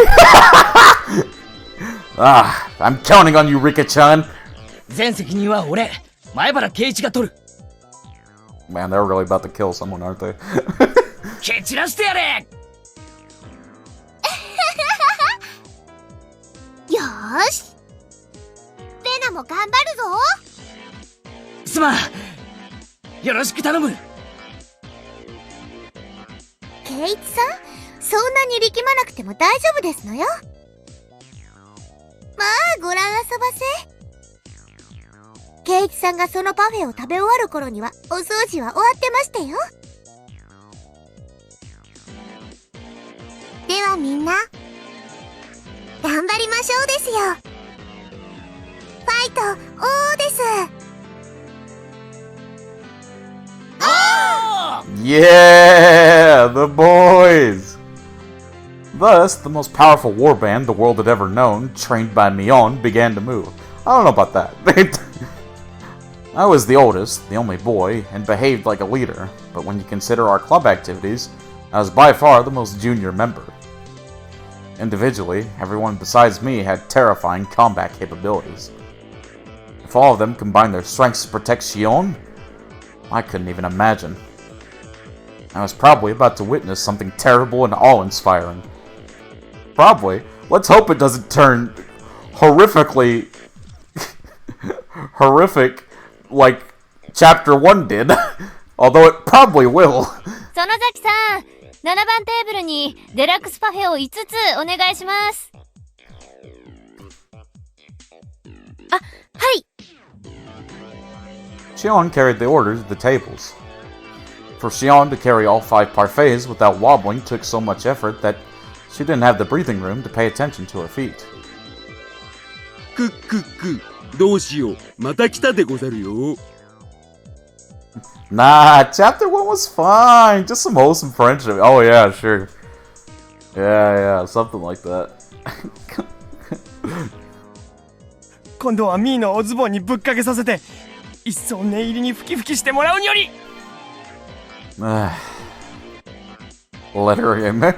S1: I'm counting on you, Rika-chan.
S3: 全責任は俺、前原圭一が取る。
S1: Man, they're really about to kill someone, aren't they?
S3: 蹴散らしてやれ。
S10: よーし。レナも頑張るぞ。
S3: すまん。よろしく頼む。
S10: ケイチさん、そんなに力まなくても大丈夫ですのよ。まあ、ご覧あそばせ。ケイチさんがそのパフェを食べ終わる頃にはお掃除は終わってましたよ。ではみんな、頑張りましょうですよ。ファイト、おーです。
S1: Yeah, the boys! Thus, the most powerful warband the world had ever known, trained by Mion, began to move. I don't know about that. I was the oldest, the only boy, and behaved like a leader, but when you consider our club activities, I was by far the most junior member. Individually, everyone besides me had terrifying combat capabilities. If all of them combined their strengths to protect Shion, I couldn't even imagine. I was probably about to witness something terrible and awe-inspiring. Probably. Let's hope it doesn't turn horrifically horrific like Chapter 1 did. Although it probably will.
S4: そ園崎さん、7番テーブルにデラックスパフェを5つお願いします。あ、はい。
S1: Shion carried the orders of the tables. For Shion to carry all 5 parfaits without wobbling took so much effort that she didn't have the breathing room to pay attention to her feet.
S7: くっくっく、どうしよう、また来たでござるよ。
S1: Nah, chapter 1 was fine. Just some wholesome friendship. Oh yeah, sure. Yeah, something like that.
S9: 今度はミーのおズボンにぶっかけさせて、一層念入りにふきふきしてもらうにより。
S1: Lettering. It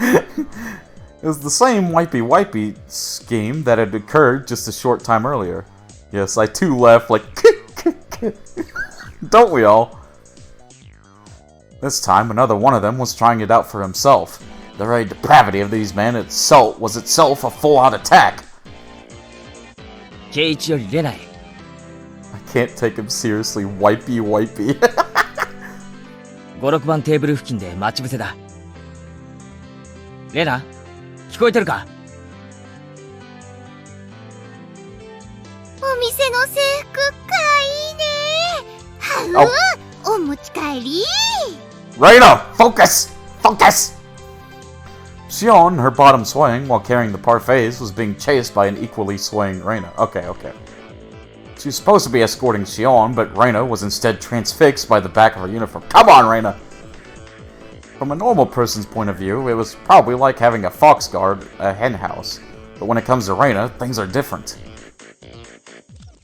S1: was the same wipey scheme that had occurred just a short time earlier. Yes, I too laughed like don't we all? This time, another one of them was trying it out for himself. The very depravity of these men was itself a full-out attack.
S3: 圭一よりレナへ。
S1: I can't take him seriously, wipey.
S3: 5、6番テーブル付近で待ち伏せだ。レナ、聞こえてるか？
S10: お店の制服かいいね。はう、お持ち帰り。
S1: Reina, focus! Shion, her bottom swaying while carrying the parfaits, was being chased by an equally swaying Reina. Okay. She was supposed to be escorting Shion, but Reina was instead transfixed by the back of her uniform. Come on, Reina! From a normal person's point of view, it was probably like having a fox guard a hen house. But when it comes to Reina, things are different.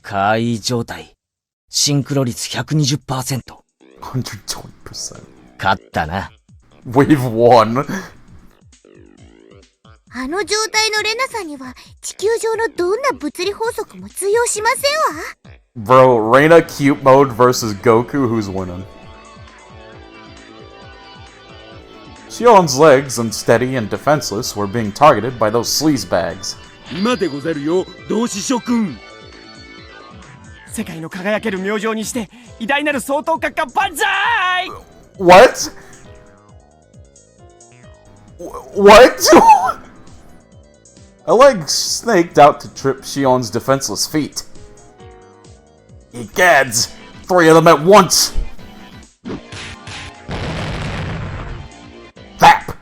S3: 怪異状態。シンクロ率 120%。120%. 勝ったな。
S1: We've won.
S10: あの状態のレナさんには地球上のどんな物理法則も通用しませんわ。
S1: Bro, Reina cute mode versus Goku, who's winning? Shion's legs, unsteady and defenseless, were being targeted by those sleazebags.
S7: 今でござるよ、同志諸君。
S9: 世界の輝ける明星にして偉大なる総統閣下万歳。
S1: What? A leg snaked out to trip Shion's defenseless feet. Egads! 3 of them at once! Thap!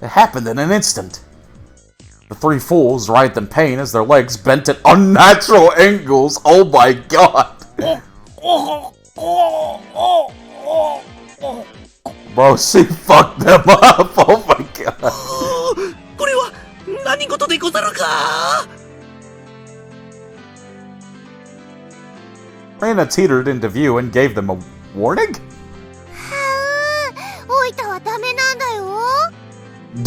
S1: It happened in an instant. The 3 fools writhed in pain as their legs bent at unnatural angles. Oh my god! Bro, she fucked them up! Oh my god!
S6: これは何事でござるか？
S1: Reina teetered into view and gave them a warning?
S10: はう、おいたはダメなんだよ。目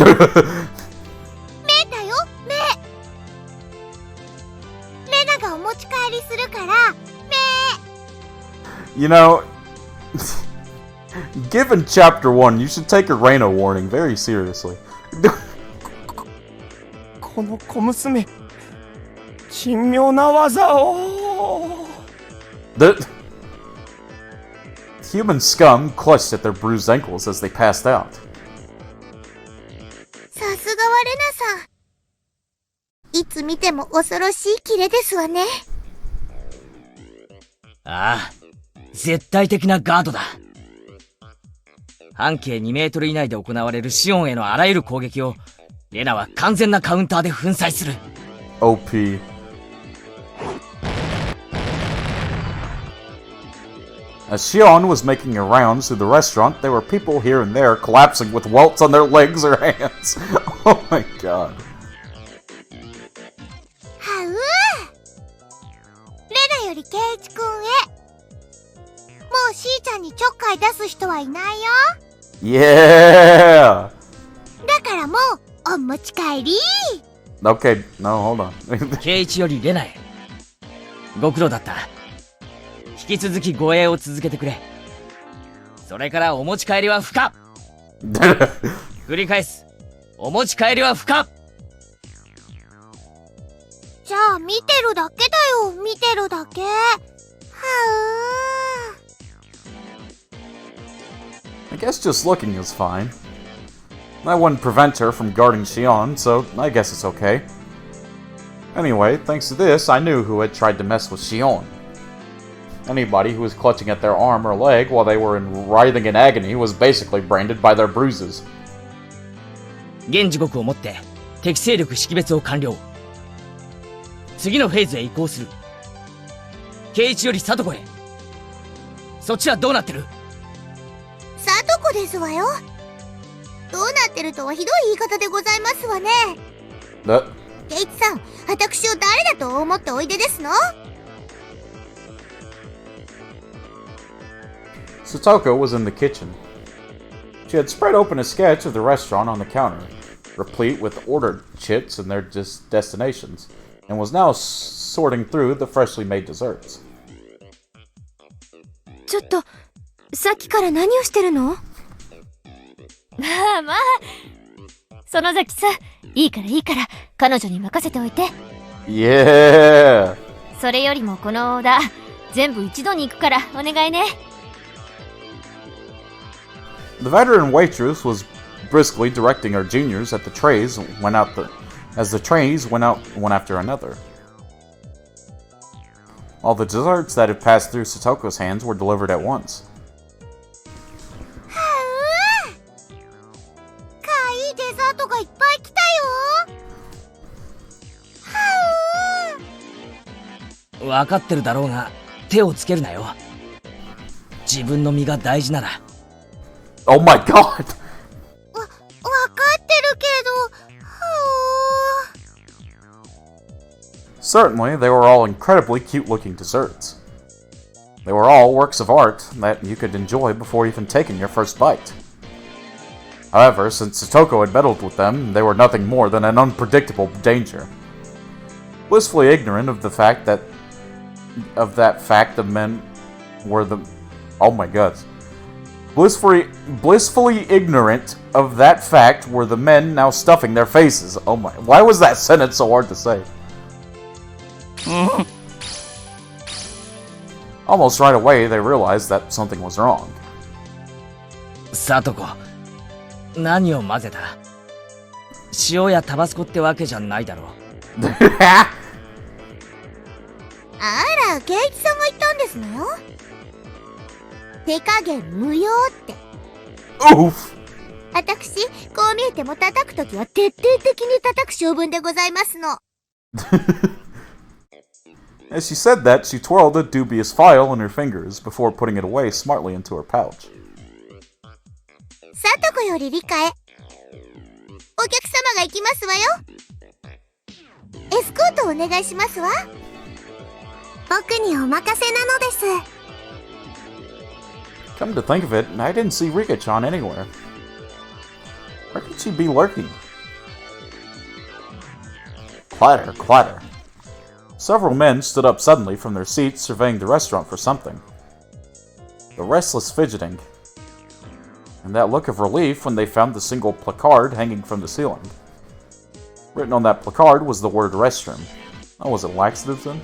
S10: だよ、目。レナがお持ち帰りするから、目。
S1: You know, given chapter 1, you should take a Reina warning very seriously.
S9: この小娘、神妙な技を。
S1: The human scum clutched at their bruised ankles as they passed out.
S10: さすがはレナさん。いつ見ても恐ろしいキレですわね。
S3: ああ、絶対的なガードだ。半径2メートル以内で行われるシオンへのあらゆる攻撃を、レナは完全なカウンターで粉砕する。
S1: OP. As Shion was making her rounds through the restaurant, there were people here and there collapsing with welts on their legs or hands. Oh my god.
S10: はう、レナよりケイチくんへ。もうしーちゃんにちょっかい出す人はいないよ。
S1: Yeah!
S10: だからもうお持ち帰り。
S1: Okay, no, hold on.
S3: ケイチよりレナへ。ご苦労だった。引き続き護衛を続けてくれ。それからお持ち帰りは不可。繰り返す。お持ち帰りは不可。
S10: じゃあ見てるだけだよ、見てるだけ。は
S1: I guess just looking is fine. That wouldn't prevent her from guarding Shion, so I guess it's okay. Anyway, thanks to this, I knew who had tried to mess with Shion. Anybody who was clutching at their arm or leg while they were writhing in agony was basically branded by their bruises.
S3: 現時刻をもって敵勢力識別を完了。次のフェーズへ移行する。圭一より里子へ。そっちはどうなってる？
S10: さとこですわよ。どうなってるとはひどい言い方でございますわね。圭一さん、私を誰だと思っておいでですの
S1: Satoko was in the kitchen. She had spread open a sketch of the restaurant on the counter, replete with ordered chits and their destinations, and was now sorting through the freshly made desserts.
S10: ちょっと、さっきから何をしてるの？
S4: まあまあ。園崎さん、いいから、彼女に任せておいて。
S1: Yeah!
S4: それよりもこのオーダー、全部一度に行くからお願いね。
S1: The veteran waitress was briskly directing her juniors as the trays went out one after another. All the desserts that had passed through Satoko's hands were delivered at once.
S10: かわいいデザートがいっぱい来たよ。
S3: 分かってるだろうが手をつけるなよ。自分の身が大事なら。
S1: Oh my god!
S10: わかってるけど。
S1: Certainly, they were all incredibly cute-looking desserts. They were all works of art that you could enjoy before even taking your first bite. However, since Satoko had meddled with them, they were nothing more than an unpredictable danger. Blissfully ignorant of the fact that the men were the... Oh my god. Blissfully ignorant of that fact were the men now stuffing their faces. Oh my... Why was that sentence so hard to say? Almost right away, they realized that something was wrong.
S3: さとこ、何を混ぜた？塩やタバスコってわけじゃないだろう。
S10: あら、圭一さんが言ったんですのよ。手加減無用って。
S1: Oof!
S10: 私、こう見えても叩くときは徹底的に叩く性分でございますの。
S1: As she said that, she twirled a dubious file in her fingers before putting it away smartly into her pouch.
S10: さとこより理解。お客様が行きますわよ。エスコートお願いしますわ。僕にお任せなのです。
S1: Come to think of it, I didn't see Rika-chan anywhere. Where could she be lurking? Clatter, clatter. Several men stood up suddenly from their seats, surveying the restaurant for something. The restless fidgeting, and that look of relief when they found the single placard hanging from the ceiling. Written on that placard was the word restroom. Oh, was it laxatives then?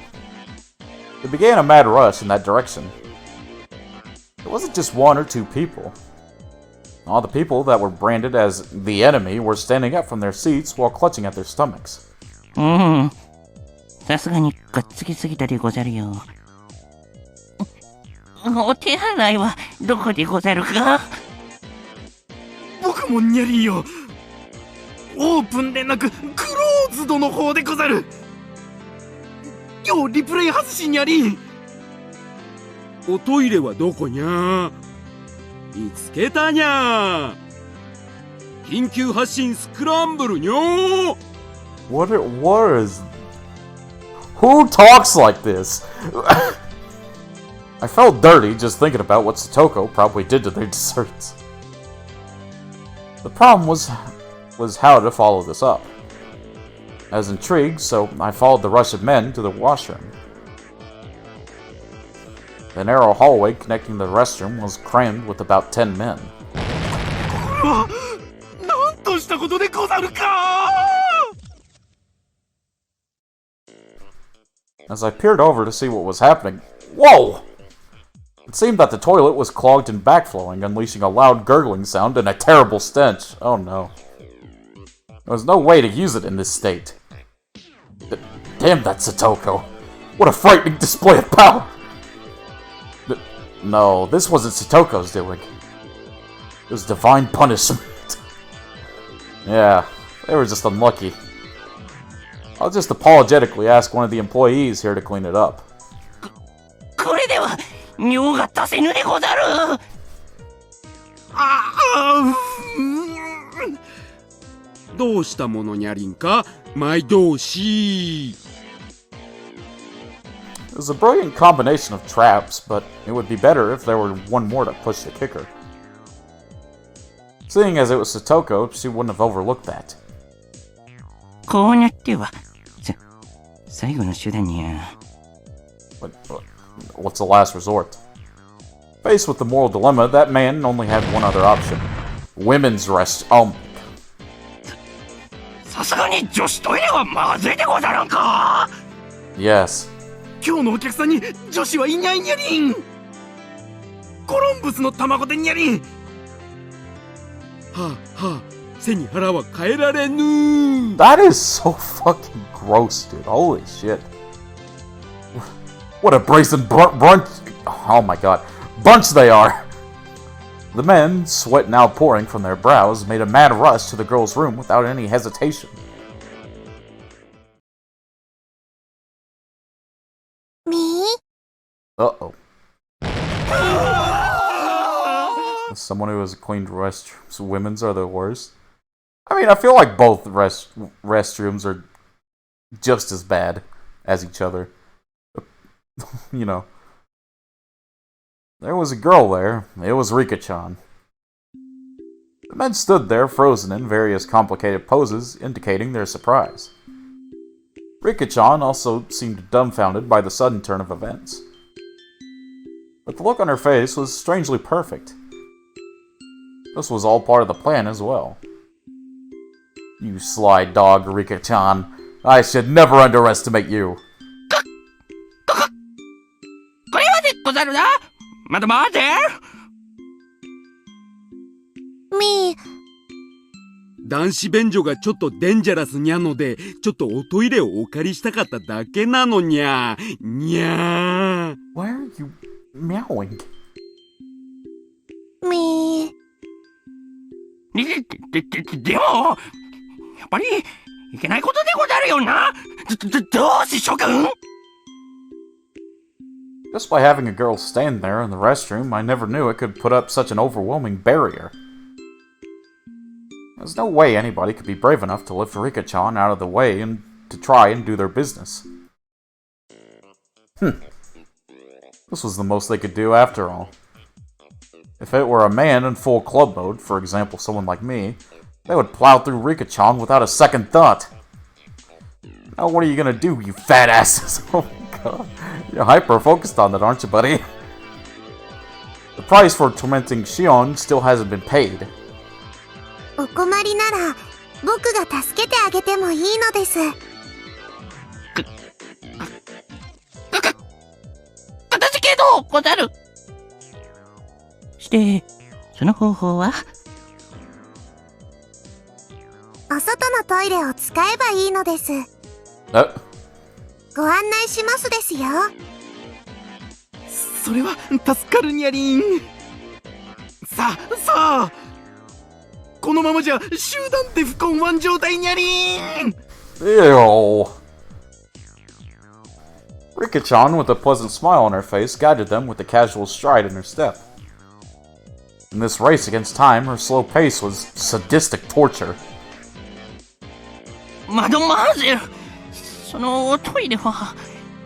S1: It began a mad rush in that direction. It wasn't just one or two people. All the people that were branded as the enemy were standing up from their seats while clutching at their stomachs.
S6: さすがにがっつきすぎたでござるよ。お手洗いはどこでござるか？
S5: 僕もにゃりよ。オープンでなくクローズドの方でござる。今日リプレイ外しにゃり。
S7: おトイレはどこにゃ？見つけたにゃ。緊急発進スクランブルにょ。
S1: What is... Who talks like this? I felt dirty just thinking about what Satoko probably did to their desserts. The problem was how to follow this up. I was intrigued, so I followed the rush of men to the washroom. The narrow hallway connecting the restroom was crammed with about 10 men.
S5: なんとしたことでござるか!
S1: As I peered over to see what was happening, whoa! It seemed that the toilet was clogged and backflowing, unleashing a loud gurgling sound and a terrible stench. Oh no. There was no way to use it in this state. Damn that Satoko. What a frightening display of power! No, this wasn't Satoko's doing. It was divine punishment. Yeah, they were just unlucky. I'll just apologetically ask one of the employees here to clean it up.
S6: これでは尿が出せぬでござる。
S7: どうしたものにゃりんか、毎同士。
S1: It was a brilliant combination of traps, but it would be better if there were one more to push the kicker. Seeing as it was Satoko, she wouldn't have overlooked that.
S6: こうなっては、最後の手段にゃ。
S1: What's the last resort? Faced with the moral dilemma, that man only had one other option. Women's rest. Oh my god.
S6: さすがに女子トイレはまずいでござらんか。
S1: Yes.
S5: 今日のお客さんに女子はいないにゃりん。コロンブスの卵でにゃりん。
S7: はあはあ、背に腹は変えられぬ。
S1: That is so fucking gross, dude. Holy shit. What a brazen brunch. Oh my god. Bunch they are. The men, sweat now pouring from their brows, made a mad rush to the girl's room without any hesitation.
S10: Me?
S1: Uh-oh. As someone who has cleaned restrooms, women's are the worst. I mean, I feel like both restrooms are just as bad as each other. You know. There was a girl there. It was Rika-chan. The men stood there, frozen in various complicated poses, indicating their surprise. Rika-chan also seemed dumbfounded by the sudden turn of events. But the look on her face was strangely perfect. This was all part of the plan as well. You sly dog, Rika-chan. I should never underestimate you.
S6: これはでござるな。まだ待て。
S10: Me?
S7: 男子便所がちょっとデンジャラスにゃので、ちょっとおトイレをお借りしたかっただけなのにゃ。にゃー。
S1: Why are you meowing?
S10: Me?
S6: でも、やっぱりいけないことでござるよな。どうし諸君。
S1: Just by having a girl stand there in the restroom, I never knew it could put up such an overwhelming barrier. There's no way anybody could be brave enough to lift Rika-chan out of the way and to try and do their business. This was the most they could do after all. If it were a man in full club mode, for example someone like me, they would plow through Rika-chan without a second thought. Now what are you gonna do, you fat asses? Oh my god. You're hyper-focused on that, aren't you, buddy? The price for tormenting Shion still hasn't been paid.
S10: お困りなら僕が助けてあげてもいいのです。
S6: 片付けどうござる。して、その方法は？
S10: お外のトイレを使えばいいのです。ご案内しますですよ。
S5: それは助かるにゃりん。さあこのままじゃ集団で不根腕状態にゃりん。
S1: Ew. Rika-chan, with a pleasant smile on her face, guided them with a casual stride in her step. In this race against time, her slow pace was sadistic torture.
S6: マドマーゼル、そのトイレは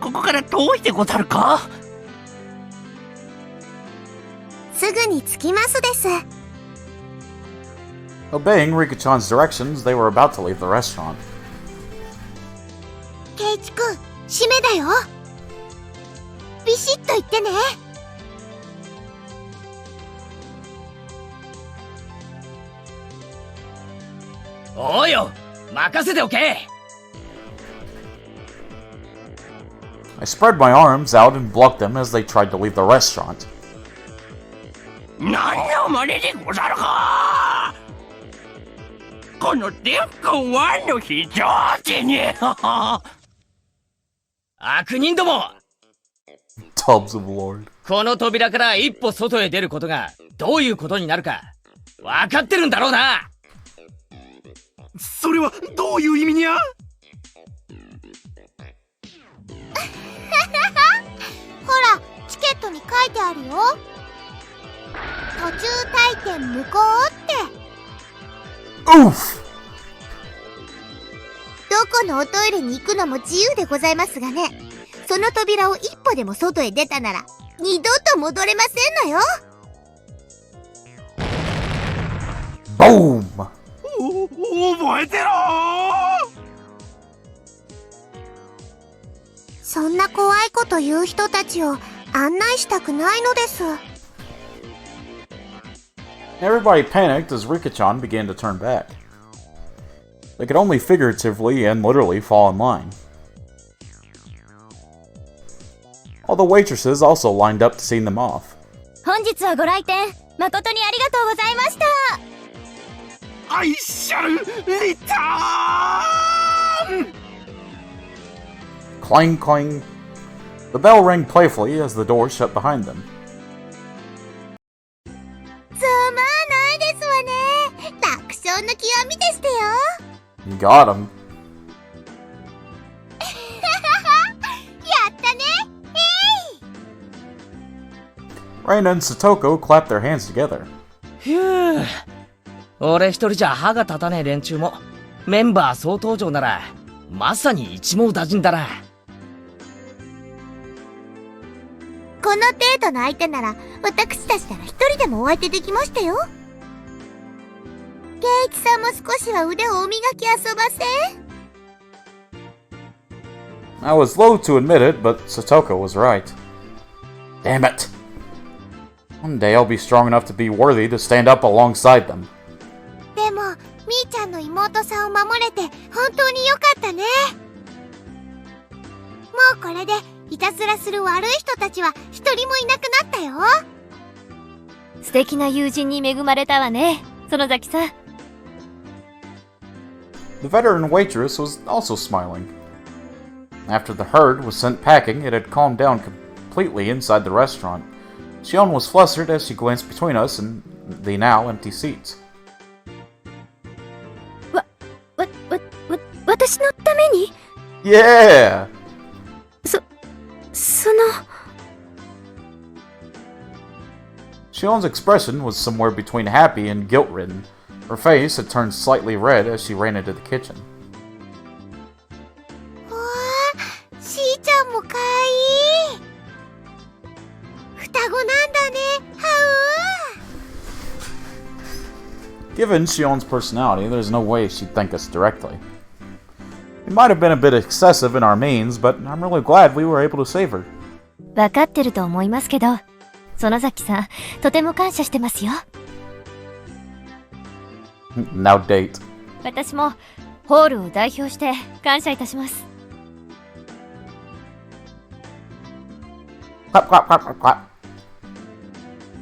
S6: ここから遠いでござるか？
S10: すぐに着きますです。
S1: Obeying Rika-chan's directions, they were about to leave the restaurant.
S10: ケイチ君、締めだよ。ビシッと言ってね。
S3: おうよ、任せておけ。
S1: I spread my arms out and blocked them as they tried to leave the restaurant.
S6: 何の真似でござるか。この電空1の非常時に。
S3: 悪人ども
S1: Tubs of Lord.
S3: この扉から一歩外へ出ることがどういうことになるか分かってるんだろうな。
S5: それはどういう意味にゃ？
S10: ほら、チケットに書いてあるよ。途中退店無効って。
S1: Oof!
S10: どこのおトイレに行くのも自由でございますがね。その扉を一歩でも外へ出たなら、二度と戻れませんのよ。
S1: Boom!
S5: 覚えてろー。
S10: そんな怖いこと言う人たちを案内したくないのです。
S1: Everybody panicked as Rika-chan began to turn back. They could only figuratively and literally fall in line. All the waitresses also lined up to see them off.
S4: 本日はご来店誠にありがとうございました。
S5: 愛しゃるリターン。
S1: Clang, clang. The bell rang playfully as the door shut behind them.
S10: つまないですわね。楽勝の極みでしたよ。
S1: Got him.
S10: やったね。
S1: Reina and Satoko clapped their hands together.
S3: ひゅー、俺一人じゃ歯が立たねえ連中もメンバー総登場ならまさに一網打尽だな。
S10: この程度の相手なら私たちなら一人でもお相手できましたよ。圭一さんも少しは腕をお磨き遊ばせ。
S1: I was loath to admit it, but Satoko was right. Damn it. One day I'll be strong enough to be worthy to stand up alongside them.
S10: でもみーちゃんの妹さんを守れて本当によかったね。もうこれでいたずらする悪い人たちは一人もいなくなったよ。
S4: 素敵な友人に恵まれたわね、園崎さん。
S1: The veteran waitress was also smiling. After the herd was sent packing, it had calmed down completely inside the restaurant. Shion was flustered as she glanced between us and the now empty seats.
S4: 私のために
S1: Yeah!
S4: その
S1: Shion's expression was somewhere between happy and guilt-ridden. Her face had turned slightly red as she ran into the kitchen.
S10: わあ、しーちゃんもかわいい。双子なんだね。はう。
S1: Given Shion's personality, there's no way she'd thank us directly. It might have been a bit excessive in our means, but I'm really glad we were able to save her.
S4: 分かってると思いますけど、園崎さん、とても感謝してますよ。
S1: Now date.
S4: 私もホールを代表して感謝いたします。
S1: Clap, clap, clap, clap, clap.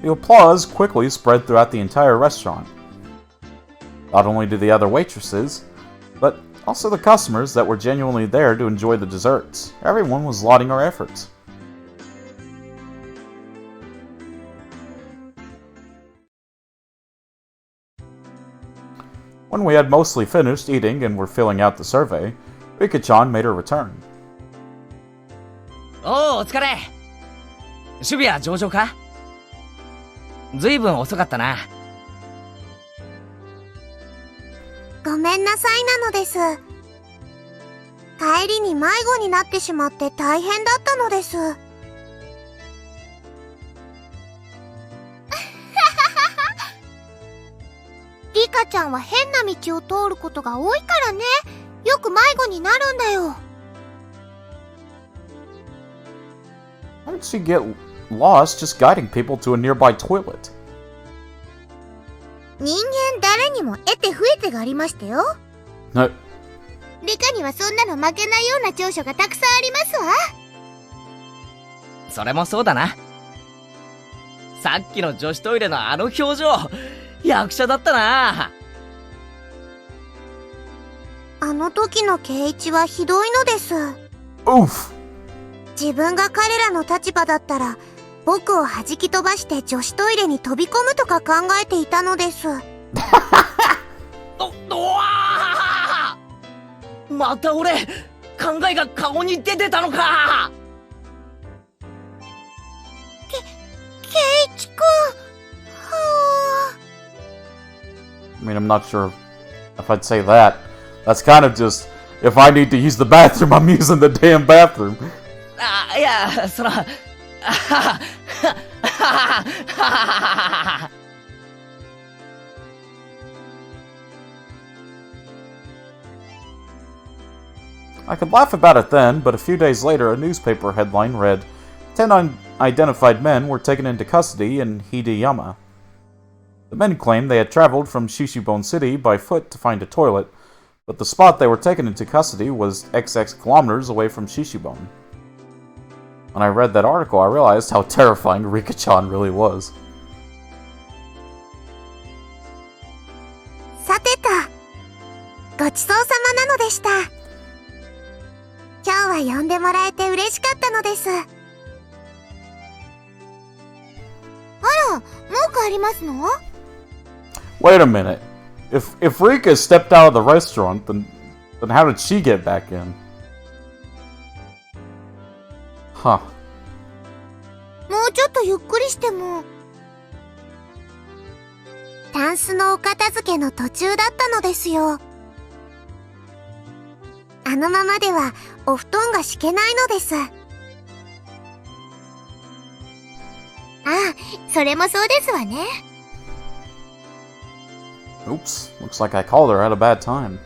S1: The applause quickly spread throughout the entire restaurant. Not only did the other waitresses, but also the customers that were genuinely there to enjoy the desserts. Everyone was lauding our efforts. When we had mostly finished eating and were filling out the survey, Rika-chan made her return.
S3: おう、お疲れ。守備は上々か？ずいぶん遅かったな。
S10: ごめんなさいなのです。帰りに迷子になってしまって大変だったのです。リカちゃんは変な道を通ることが多いからね。よく迷子になるんだよ。
S1: How did she get lost just guiding people to a nearby toilet?
S10: 人間誰にも得て増えてがありましたよ。リカにはそんなの負けないような長所がたくさんありますわ。
S3: それもそうだな。さっきの女子トイレのあの表情、役者だったな。
S10: あの時の圭一はひどいのです。
S1: Oof!
S10: 自分が彼らの立場だったら、僕を弾き飛ばして女子トイレに飛び込むとか考えていたのです。
S3: また俺、考えが顔に出てたのか。
S10: 圭一くん。
S1: I mean, I'm not sure if I'd say that. That's kind of just, if I need to use the bathroom, I'm using the damn bathroom.
S3: いや、そら、
S1: I could laugh about it then, but a few days later, a newspaper headline read, 10 unidentified men were taken into custody in Hideyama. The men claimed they had traveled from Shishibone City by foot to find a toilet, but the spot they were taken into custody was XX kilometers away from Shishibone. When I read that article, I realized how terrifying Rika-chan really was.
S10: さてと、ごちそうさまなのでした。今日は呼んでもらえて嬉しかったのです。あら、もう帰りますの？
S1: Wait a minute. If Rika stepped out of the restaurant, then how did she get back in? Huh.
S10: もうちょっとゆっくりしても。タンスのお片付けの途中だったのですよ。あのままではお布団が敷けないのです。ああ、それもそうですわね。
S1: Oops. Looks like I called her at a bad time.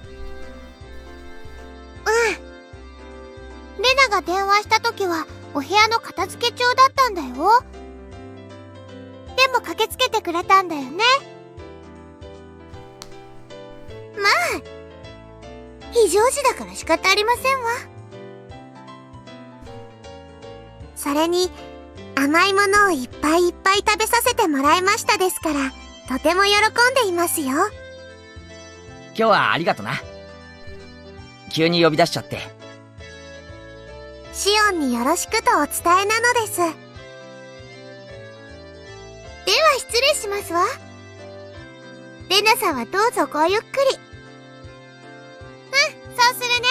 S10: レナが電話した時はお部屋の片付け中だったんだよ。でも駆けつけてくれたんだよね。まあ、非常時だから仕方ありませんわ。それに、甘いものをいっぱいいっぱい食べさせてもらいましたですから、とても喜んでいますよ。
S3: 今日はありがとな。急に呼び出しちゃって。
S10: シオンによろしくとお伝えなのです。では失礼しますわ。レナさんはどうぞごゆっくり。そうするね。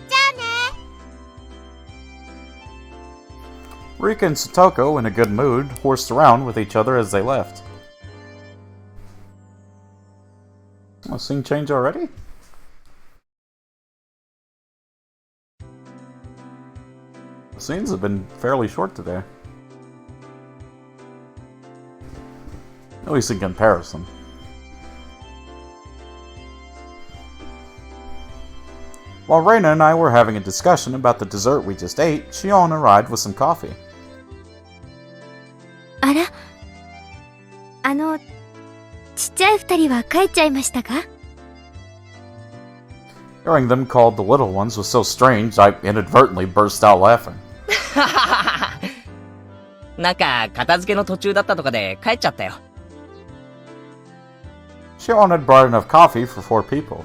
S10: じゃあね。
S1: Rika and Satoko, in a good mood, horsed around with each other as they left. A scene change already? The scenes have been fairly short today. At least in comparison. While Reina and I were having a discussion about the dessert we just ate, Shion arrived with some coffee.
S4: あら、ちっちゃい二人は帰っちゃいましたか？
S1: Hearing them called the little ones was so strange, I inadvertently burst out laughing.
S3: なんか、片付けの途中だったとかで帰っちゃったよ。
S1: Shion had brought enough coffee for 4 people.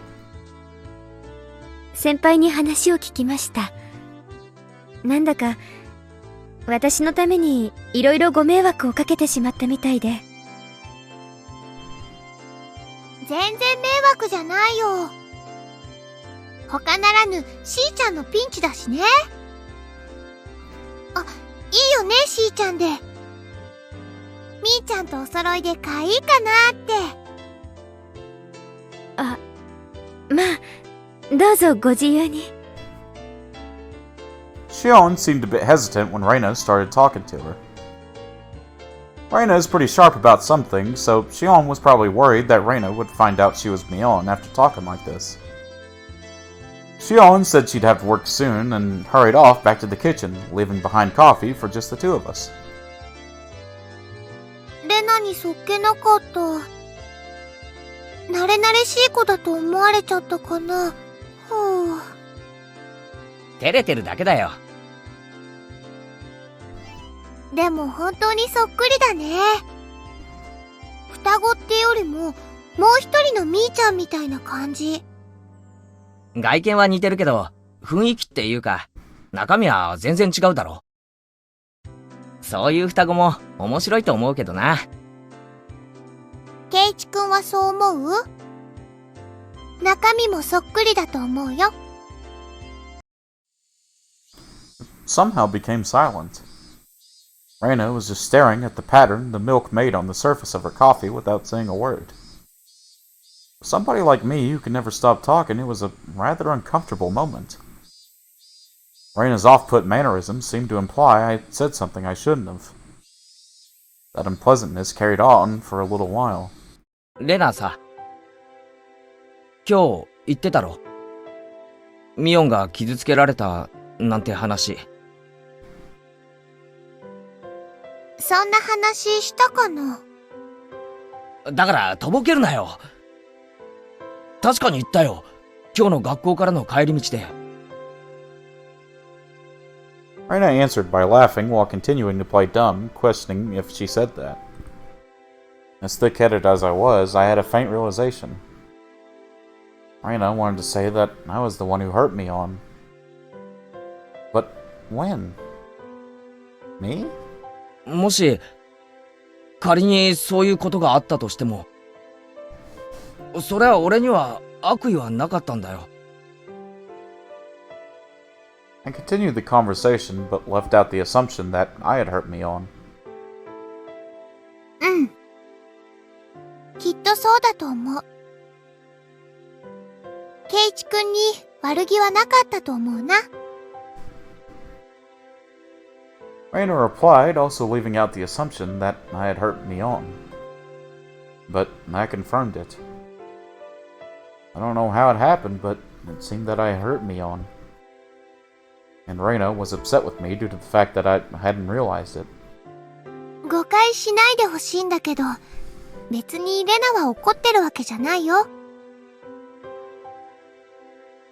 S4: 先輩に話を聞きました。なんだか、私のためにいろいろご迷惑をかけてしまったみたいで。
S10: 全然迷惑じゃないよ。他ならぬしーちゃんのピンチだしね。あ、いいよね、しーちゃんで。みーちゃんとお揃いでかいいかなって。
S4: あ、まあ、どうぞご自由に。
S1: Shion seemed a bit hesitant when Reina started talking to her. Reina is pretty sharp about some things, so Shion was probably worried that Reina would find out she was Mion after talking like this. Shion said she'd have to work soon and hurried off back to the kitchen, leaving behind coffee for just the two of us.
S10: レナにそっけなかった。慣れ慣れしい子だと思われちゃったかな。ふう。
S3: 照れてるだけだよ。
S10: でも本当にそっくりだね。双子ってよりも、もう一人のみーちゃんみたいな感じ。
S3: 外見は似てるけど、雰囲気っていうか、中身は全然違うだろ。そういう双子も面白いと思うけどな。
S10: ケイチくんはそう思う？中身もそっくりだと思うよ。
S1: Somehow became silent. Reina was just staring at the pattern the milk made on the surface of her coffee without saying a word. For somebody like me who could never stop talking, it was a rather uncomfortable moment. Reina's off-put mannerisms seemed to imply I had said something I shouldn't have. That unpleasantness carried on for a little while.
S3: レナさ、今日言ってたろ。ミオンが傷つけられたなんて話。
S10: そんな話したかな？
S3: だからとぼけるなよ。確かに言ったよ。今日の学校からの帰り道で。
S1: Reina answered by laughing while continuing to play dumb, questioning if she said that. As thick-headed as I was, I had a faint realization. Reina wanted to say that I was the one who hurt Mion. But when? Me?
S3: もし、仮にそういうことがあったとしても、それは俺には悪意はなかったんだよ。
S1: I continued the conversation, but left out the assumption that I had hurt Mion.
S10: うん。きっとそうだと思う。ケイチくんに悪気はなかったと思うな。
S1: Reina replied, also leaving out the assumption that I had hurt Mion. But I confirmed it. I don't know how it happened, but it seemed that I hurt Mion. And Reina was upset with me due to the fact that I hadn't realized it.
S10: 誤解しないでほしいんだけど、別にレナは怒ってるわけじゃないよ。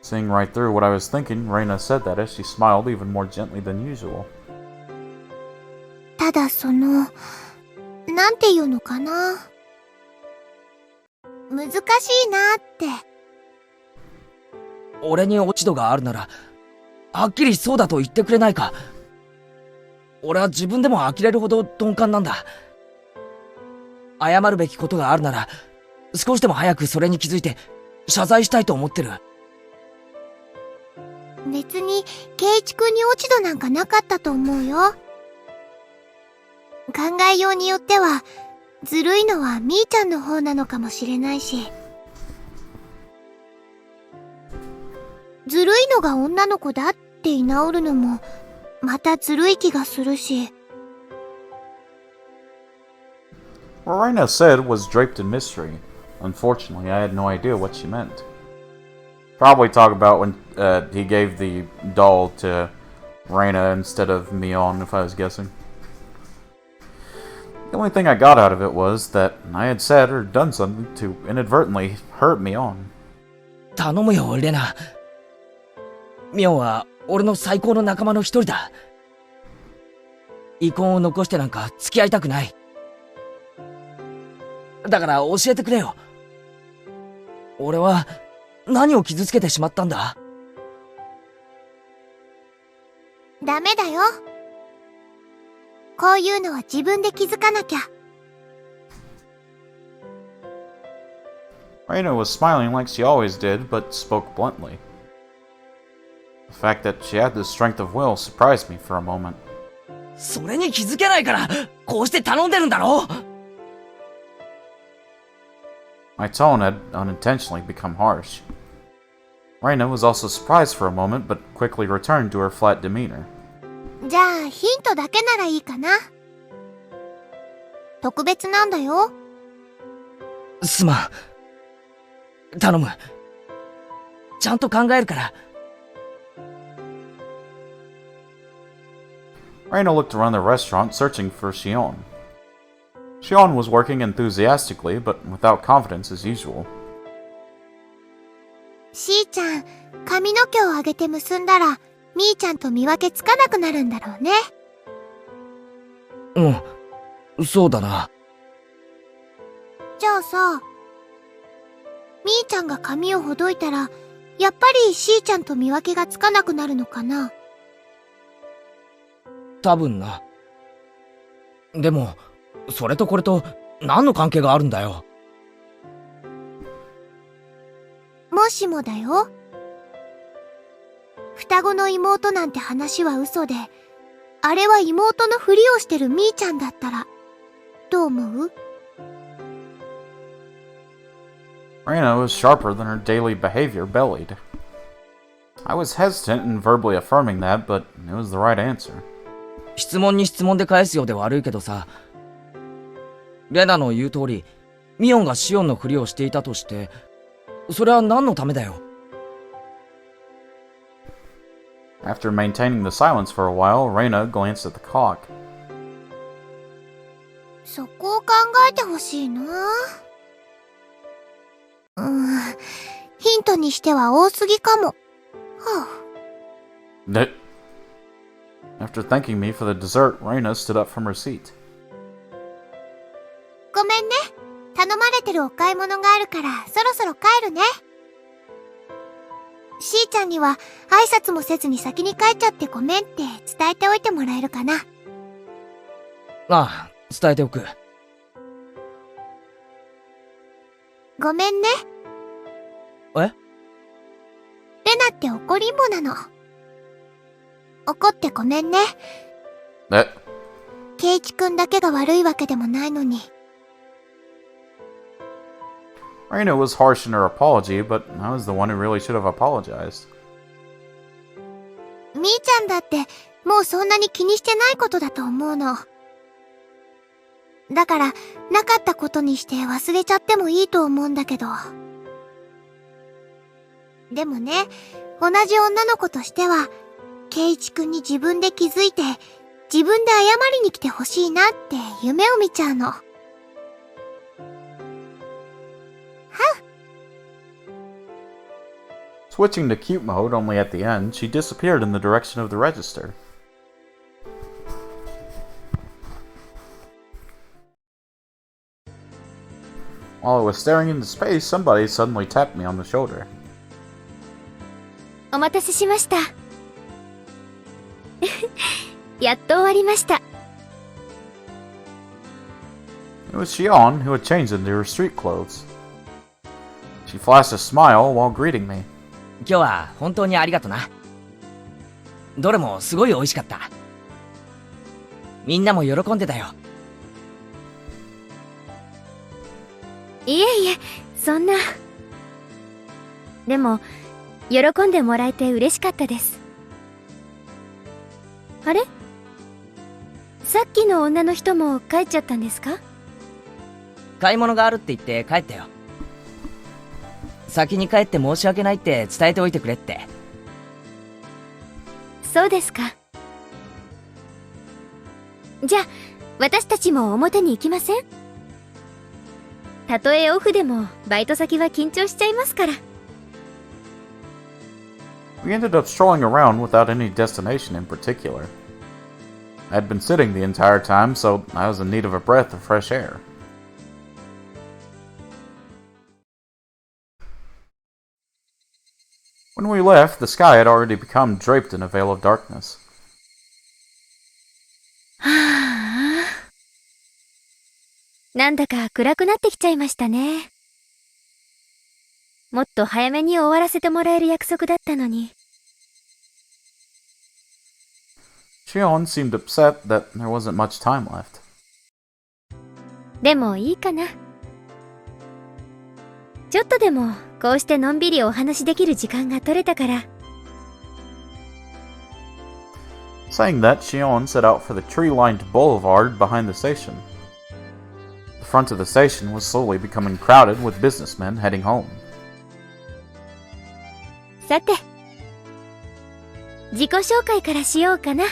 S1: Seeing right through what I was thinking, Reina said that as she smiled even more gently than usual.
S10: ただなんていうのかな。難しいなって。
S3: 俺に落ち度があるなら、はっきりそうだと言ってくれないか。俺は自分でも呆れるほど鈍感なんだ。謝るべきことがあるなら、少しでも早くそれに気づいて、謝罪したいと思ってる。
S10: 別に、ケイチくんに落ち度なんかなかったと思うよ。考えようによっては、ずるいのはみーちゃんの方なのかもしれないし。ずるいのが女の子だって居直るのも、またずるい気がするし。
S1: What Reina said was draped in mystery. Unfortunately, I had no idea what she meant. Probably talk about when he gave the doll to Reina instead of Mion, if I was guessing. The only thing I got out of it was that I had said or done something to inadvertently hurt Mion.
S3: 頼むよ、レナ。ミオンは俺の最高の仲間の一人だ。遺恨を残してなんか付き合いたくない。だから教えてくれよ。俺は何を傷つけてしまったんだ？
S10: ダメだよ。こういうのは自分で気づかなきゃ。
S1: Reina was smiling like she always did, but spoke bluntly. The fact that she had the strength of will surprised me for a moment.
S3: それに気づけないから、こうして頼んでるんだろ？
S1: My tone had unintentionally become harsh. Reina was also surprised for a moment, but quickly returned to her flat demeanor.
S10: じゃあ、ヒントだけならいいかな。特別なんだよ。
S3: すまん。頼む。ちゃんと考えるから。
S1: Reina looked around the restaurant searching for Shion. Shion was working enthusiastically, but without confidence as usual.
S10: しーちゃん、髪の毛を上げて結んだら、みーちゃんと見分けつかなくなるんだろうね。
S3: うん、そうだな。
S10: じゃあさ、みーちゃんが髪をほどいたら、やっぱりしーちゃんと見分けがつかなくなるのかな？
S3: 多分な。でも、それとこれと何の関係があるんだよ。
S10: もしもだよ。双子の妹なんて話は嘘で、あれは妹のふりをしてるみーちゃんだったら、どう思う？
S1: Reina was sharper than her daily behavior bellied. I was hesitant in verbally affirming that, but it was the right answer.
S3: 質問に質問で返すようで悪いけどさ、レナの言う通り、ミオンがシオンのふりをしていたとして、それは何のためだよ。
S1: After maintaining the silence for a while, Reina glanced at the clock.
S10: そこを考えてほしいな。ヒントにしては多すぎかも。は
S1: あ。After thanking me for the dessert, Reina stood up from her seat.
S10: ごめんね。頼まれてるお買い物があるから、そろそろ帰るね。しーちゃんには挨拶もせずに先に帰っちゃってごめんって伝えておいてもらえるかな。
S3: ああ、伝えておく。
S10: ごめんね。
S3: え？
S10: レナって怒りんぼなの。怒ってごめんね。ケイチくんだけが悪いわけでもないのに。
S1: Reina was harsh in her apology, but I was the one who really should have apologized.
S10: みーちゃんだってもうそんなに気にしてないことだと思うの。だからなかったことにして忘れちゃってもいいと思うんだけど。でもね、同じ女の子としてはケイチくんに自分で気づいて自分で謝りに来てほしいなって夢を見ちゃうの。
S1: Switching to cute mode only at the end, she disappeared in the direction of the register. While I was staring into space, somebody suddenly tapped me on the shoulder.
S4: お待たせしました。やっと終わりました。
S1: It was Shion, who had changed into her street clothes. She flashed a smile while greeting me.
S3: 今日は本当にありがとな。どれもすごい美味しかった。みんなも喜んでたよ。
S4: いえいえ、そんな。でも、喜んでもらえて嬉しかったです。あれ？さっきの女の人も帰っちゃったんですか？
S3: 買い物があるって言って帰ったよ。先に帰って申し訳ないって伝えておいてくれって。
S4: そうですか。じゃあ、私たちも表に行きません？たとえオフでもバイト先は緊張しちゃいますから。
S1: We ended up strolling around without any destination in particular. I had been sitting the entire time, so I was in need of a breath of fresh air. When we left, the sky had already become draped in a veil of darkness.
S4: はあ。なんだか暗くなってきちゃいましたね。もっと早めに終わらせてもらえる約束だったのに。
S1: Shion seemed upset that there wasn't much time left.
S4: でもいいかな。ちょっとでもこうしてのんびりお話できる時間が取れたから。
S1: Saying that, Shion set out for the tree-lined boulevard behind the station. The front of the station was slowly becoming crowded with businessmen heading home.
S4: さて、自己紹介からしようかな。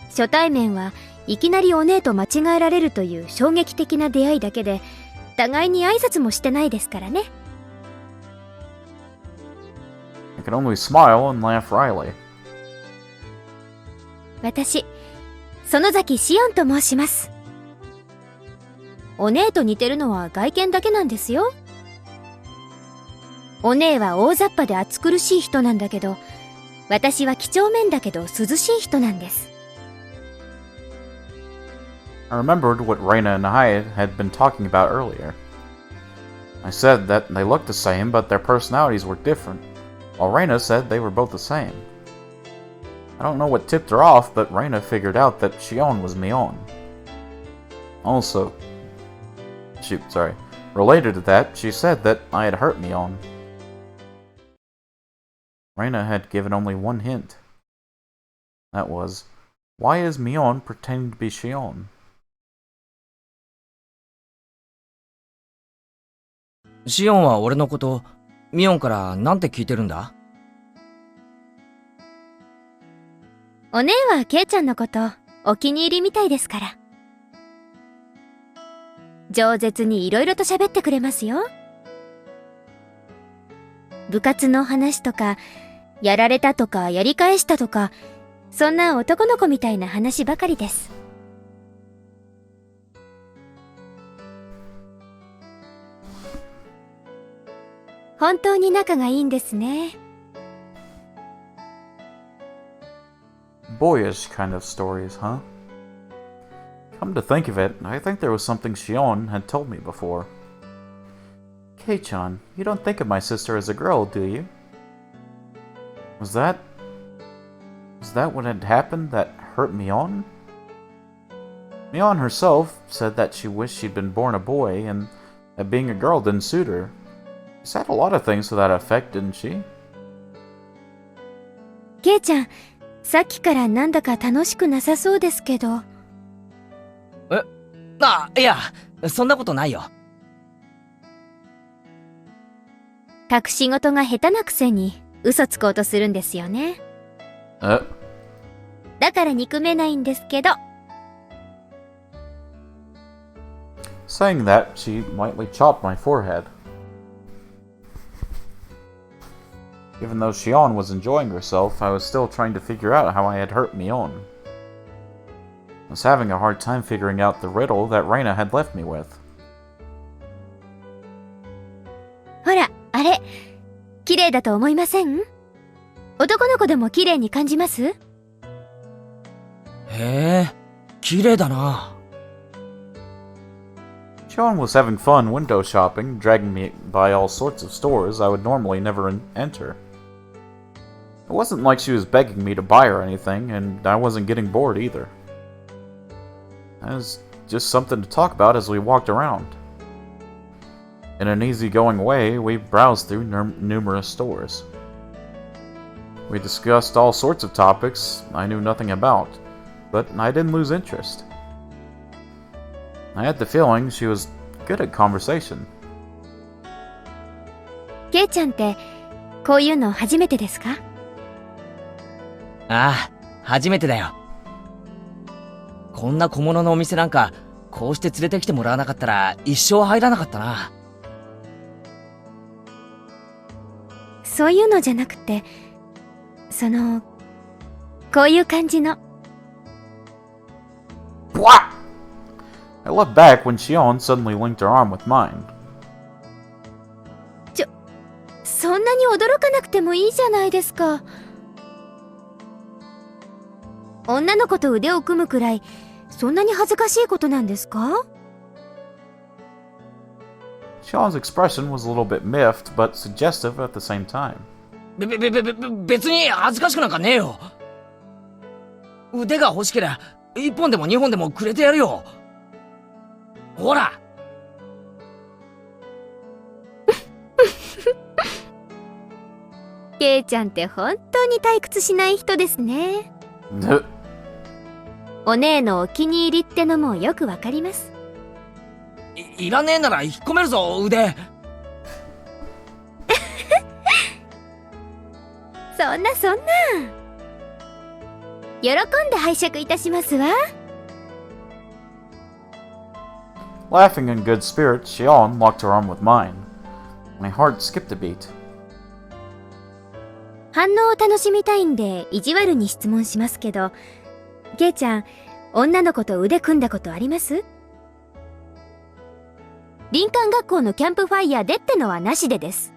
S4: 初対面はいきなりお姉と間違えられるという衝撃的な出会いだけで、互いに挨拶もしてないですからね。
S1: I could only smile and laugh wryly.
S4: 私、園崎しおんと申します。お姉と似てるのは外見だけなんですよ。お姉は大雑把で暑苦しい人なんだけど、私は几帳面だけど涼しい人なんです。
S1: I remembered what Reina and I had been talking about earlier. I said that they looked the same, but their personalities were different, while Reina said they were both the same. I don't know what tipped her off, but Reina figured out that Shion was Mion. Also, related to that, she said that I had hurt Mion. Reina had given only one hint. That was, why is Mion pretending to be Shion?
S3: シオンは俺のこと、ミオンからなんて聞いてるんだ？
S4: お姉はケイちゃんのことお気に入りみたいですから。饒舌にいろいろと喋ってくれますよ。部活の話とか、やられたとかやり返したとか、そんな男の子みたいな話ばかりです。本当に仲がいいんですね。
S1: Boyish kind of stories, huh? Come to think of it, I think there was something Shion had told me before. Kei-chan, you don't think of my sister as a girl, do you? Was that what had happened that hurt Mion? Mion herself said that she wished she'd been born a boy and that being a girl didn't suit her. She said a lot of things to that effect, didn't she?
S4: ケイちゃん、さっきからなんだか楽しくなさそうですけど。
S3: いや、そんなことないよ。
S4: 隠し事が下手なくせに嘘つこうとするんですよね。だから憎めないんですけど。
S1: Saying that, she lightly chopped my forehead. Even though Shion was enjoying herself, I was still trying to figure out how I had hurt Mion. I was having a hard time figuring out the riddle that Reina had left me with.
S4: ほら、あれ、綺麗だと思いません？男の子でも綺麗に感じます？
S3: へえ、綺麗だな。
S1: Shion was having fun window shopping, dragging me by all sorts of stores I would normally never enter. It wasn't like she was begging me to buy her anything, and I wasn't getting bored either. It was just something to talk about as we walked around. In an easygoing way, we browsed through numerous stores. We discussed all sorts of topics I knew nothing about, but I didn't lose interest. I had the feeling she was good at conversation.
S4: ケイちゃんってこういうの初めてですか？
S3: ああ、初めてだよ。こんな小物のお店なんか、こうして連れてきてもらわなかったら一生入らなかったな。
S4: そういうのじゃなくて、こういう感じの。
S1: What? I looked back when Shion suddenly linked her arm with mine.
S4: そんなに驚かなくてもいいじゃないですか。女の子と腕を組むくらい、そんなに恥ずかしいことなんですか？
S1: Shion's expression was a little bit miffed, but suggestive at the same time.
S3: 別に恥ずかしくなんかねえよ。腕が欲しけりゃ、1本でも2本でもくれてやるよ。ほら。
S4: ケイちゃんって本当に退屈しない人ですね。お姉のお気に入りってのもよくわかります。
S3: いらねえなら引っ込めるぞ、腕。
S4: そんな。喜んで拝借いたしますわ。
S1: Laughing in good spirits, Shion locked her arm with mine. My heart skipped a beat.
S4: 反応を楽しみたいんで意地悪に質問しますけど、ケイちゃん、女の子と腕組んだことあります？林間学校のキャンプファイヤーでってのはなしでです。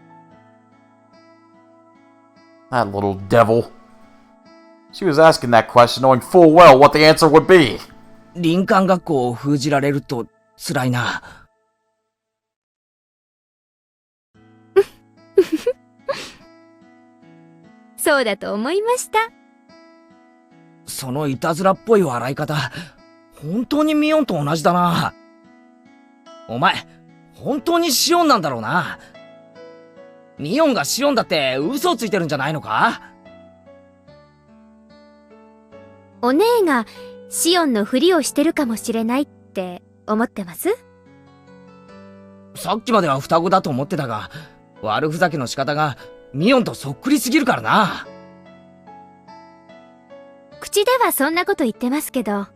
S1: That little devil. She was asking that question knowing full well what the answer would be.
S3: 林間学校を封じられると辛いな。
S4: そうだと思いました。
S3: そのいたずらっぽい笑い方、本当にミオンと同じだな。お前、本当にシオンなんだろうな。ミオンがシオンだって嘘をついてるんじゃないのか？
S4: お姉がシオンのふりをしてるかもしれないって思ってます？
S3: さっきまでは双子だと思ってたが、悪ふざけの仕方がミオンとそっくりすぎるからな。
S4: 口ではそんなこと言ってますけど、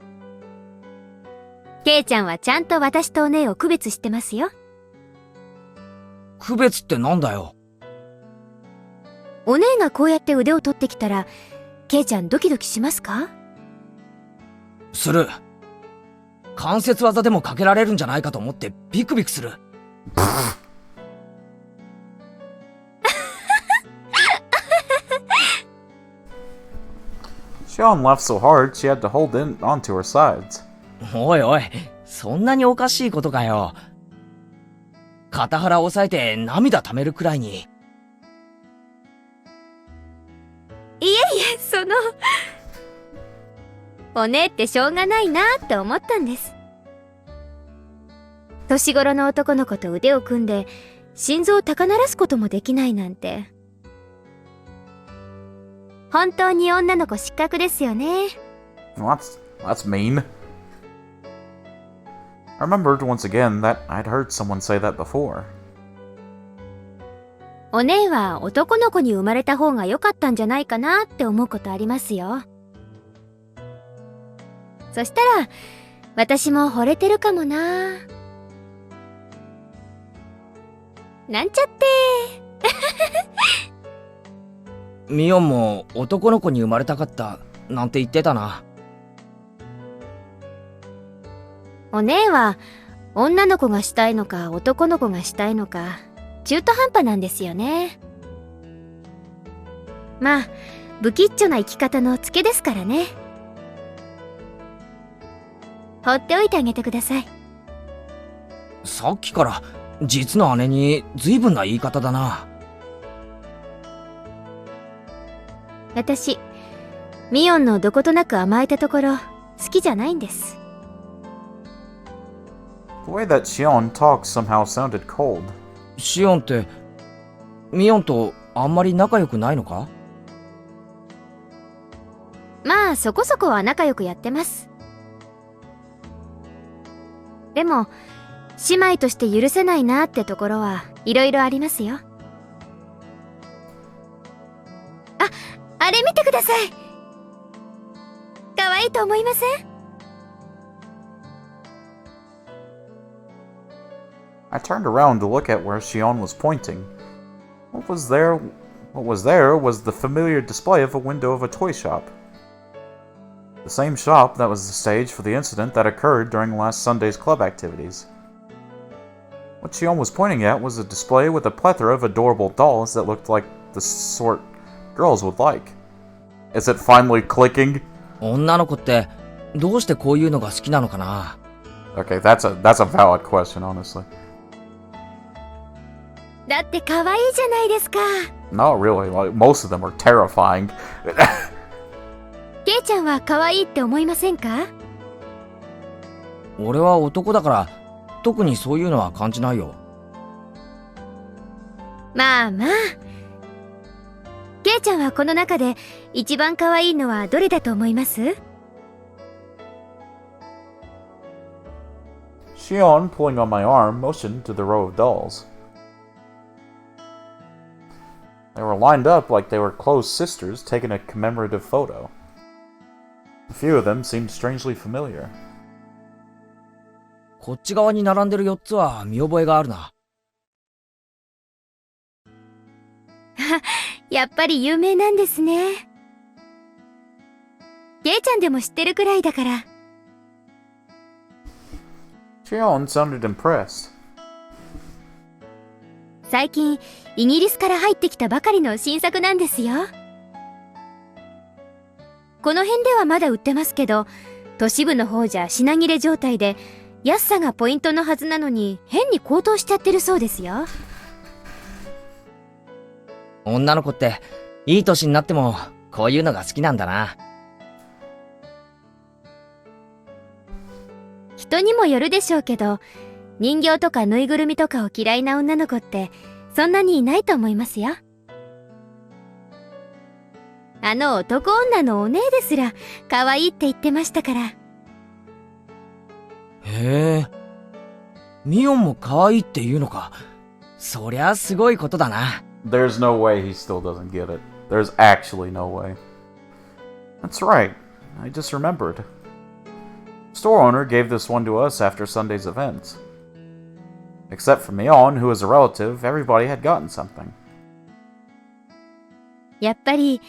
S4: ケイちゃんはちゃんと私とお姉を区別してますよ。
S3: 区別ってなんだよ。
S4: お姉がこうやって腕を取ってきたら、ケイちゃんドキドキしますか？
S3: する。関節技でもかけられるんじゃないかと思ってビクビクする。
S1: Sean laughed so hard she had to hold in onto her sides.
S3: おいおい、そんなにおかしいことかよ。肩腹押さえて涙溜めるくらいに。
S4: いえいえ、お姉ってしょうがないなって思ったんです。年頃の男の子と腕を組んで心臓を高鳴らすこともできないなんて。本当に女の子失格ですよね。
S1: Well, that's mean. I remembered once again that I'd heard someone say that before.
S4: お姉は男の子に生まれた方が良かったんじゃないかなって思うことありますよ。そしたら私も惚れてるかもな。なんちゃって
S3: ミオンも男の子に生まれたかったなんて言ってたな。
S4: お姉は女の子がしたいのか男の子がしたいのか中途半端なんですよね。まあ不吉祥な生き方のツケですからね。放っておいてあげてください。
S3: さっきから実の姉に随分な言い方だな。
S4: 私ミオンのどことなく甘えたところ好きじゃないんです。
S1: The way that Shion talked somehow sounded cold.
S3: シオンってミオンとあんまり仲良くないのか？
S4: まあそこそこは仲良くやってます。でも姉妹として許せないなってところはいろいろありますよ。あれ見てください。可愛いと思いません
S1: I turned around to look at where Shion was pointing. What was there was the familiar display of a window of a toy shop. The same shop that was the stage for the incident that occurred during last Sunday's club activities. What Shion was pointing at was a display with a plethora of adorable dolls that looked like the sort girls would like. Is it finally clicking?
S3: 女の子ってどうしてこういうのが好きなのかな？
S1: Okay, that's a valid question, honestly.
S4: だって可愛いじゃないですか。
S1: Not really. Like most of them are terrifying.
S4: ケイちゃんは可愛いって思いませんか？
S3: 俺は男だから特にそういうのは感じないよ。
S4: まあまあ。ケイちゃんはこの中で一番可愛いのはどれだと思います？
S1: Shion, pulling on my arm, motioned to the row of dolls. They were lined up like they were close sisters taking a commemorative photo. A few of them seemed strangely familiar.
S3: こっち側に並んでる4つは見覚えがあるな。
S4: やっぱり有名なんですね。ケイちゃんでも知ってるくらいだから。
S1: Shion sounded impressed.
S4: 最近イギリスから入ってきたばかりの新作なんですよ。この辺ではまだ売ってますけど、都市部の方じゃ品切れ状態で、安さがポイントのはずなのに変に高騰しちゃってるそうですよ。
S3: 女の子っていい年になってもこういうのが好きなんだな。
S4: 人にもよるでしょうけど、人形とかぬいぐるみとかを嫌いな女の子ってそんなにいないと思いますよ。あの男女のお姉ですら可愛いって言ってましたから。
S3: へえ、ミオンも可愛いって言うのか。そりゃすごいことだな。
S1: There's no way he still doesn't get it. There's actually no way. That's right. I just remembered. Store owner gave this one to us after Sunday's events. Except for Mion, who is a relative, everybody had gotten something.
S4: やっぱり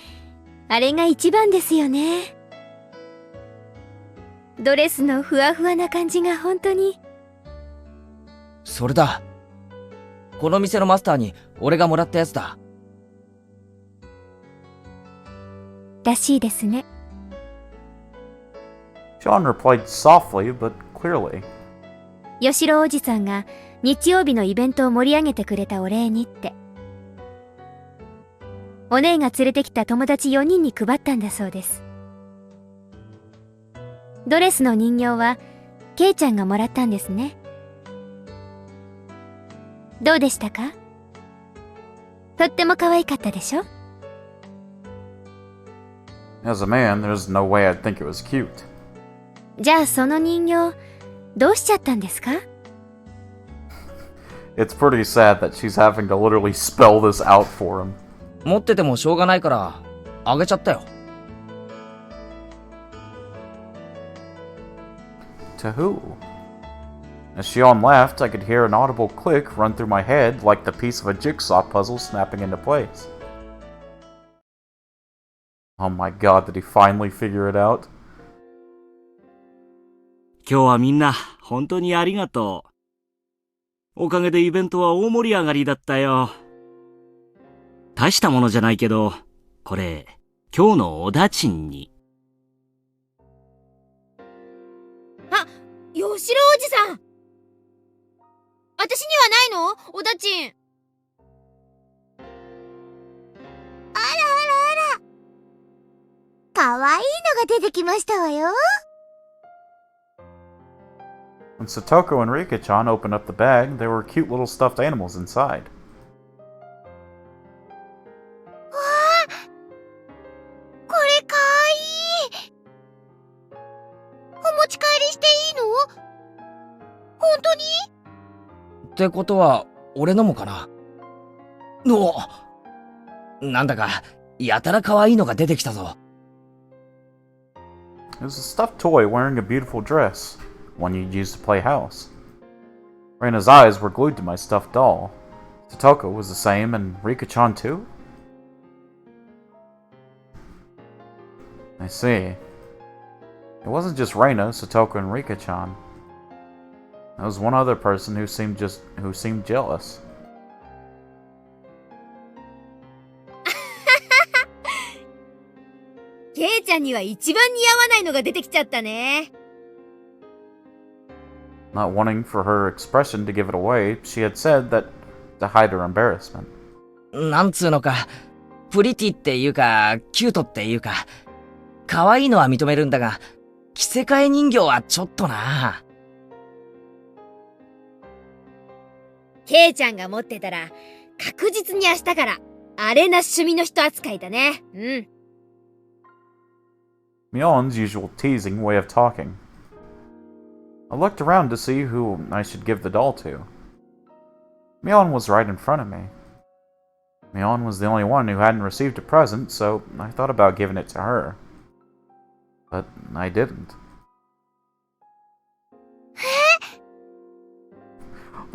S4: あれが一番ですよね。ドレスのふわふわな感じが本当に。
S3: それだ。この店のマスターに俺がもらったやつだ。
S4: らしいですね。
S1: Sean replied softly but clearly.
S4: 吉郎おじさんが日曜日のイベントを盛り上げてくれたお礼にって。お姉が連れてきた友達4人に配ったんだそうです。ドレスの人形はケイちゃんがもらったんですね。どうでしたか？とっても可愛かったでしょ？
S1: As a man, there's no way I'd think it was cute.
S4: じゃあその人形どうしちゃったんですか？
S1: It's pretty sad that she's having to literally spell this out for him.
S3: 持っててもしょうがないからあげちゃったよ。
S1: To who? As Shion laughed, I could hear an audible click run through my head like the piece of a jigsaw puzzle snapping into place. Oh my god, did he finally figure it out?
S11: 今日はみんな本当にありがとう。おかげでイベントは大盛り上がりだったよ。大したものじゃないけど、これ今日のおだちんに。
S4: あ、吉郎おじさん。私にはないの？おだちん。
S10: あらあらあら。かわいいのが出てきましたわよ。
S1: When Satoko and Rika-chan opened up the bag, there were cute little stuffed animals inside.
S10: わあ、これかわいい。お持ち帰りしていいの？本当に？
S3: ってことは俺のもかな。なんだかやたら可愛いのが出てきたぞ。
S1: It was a stuffed toy wearing a beautiful dress, one you'd use to play house. Reina's eyes were glued to my stuffed doll. Satoko was the same, and Rika-chan too? I see. It wasn't just Reina, Satoko, and Rika-chan. There was one other person who seemed jealous.
S4: ケイちゃんには一番似合わないのが出てきちゃったね。
S1: Not wanting for her expression to give it away, she had said that to hide her embarrassment.
S3: なんつうのか、プリティっていうか、キュートっていうか、可愛いのは認めるんだが、着せ替え人形はちょっとな。
S4: ケイちゃんが持ってたら、確実に明日から、あれな趣味の人扱いだね。うん。
S1: Mion's usual teasing way of talking. I looked around to see who I should give the doll to. Mion was right in front of me. Mion was the only one who hadn't received a present, so I thought about giving it to her. But I didn't.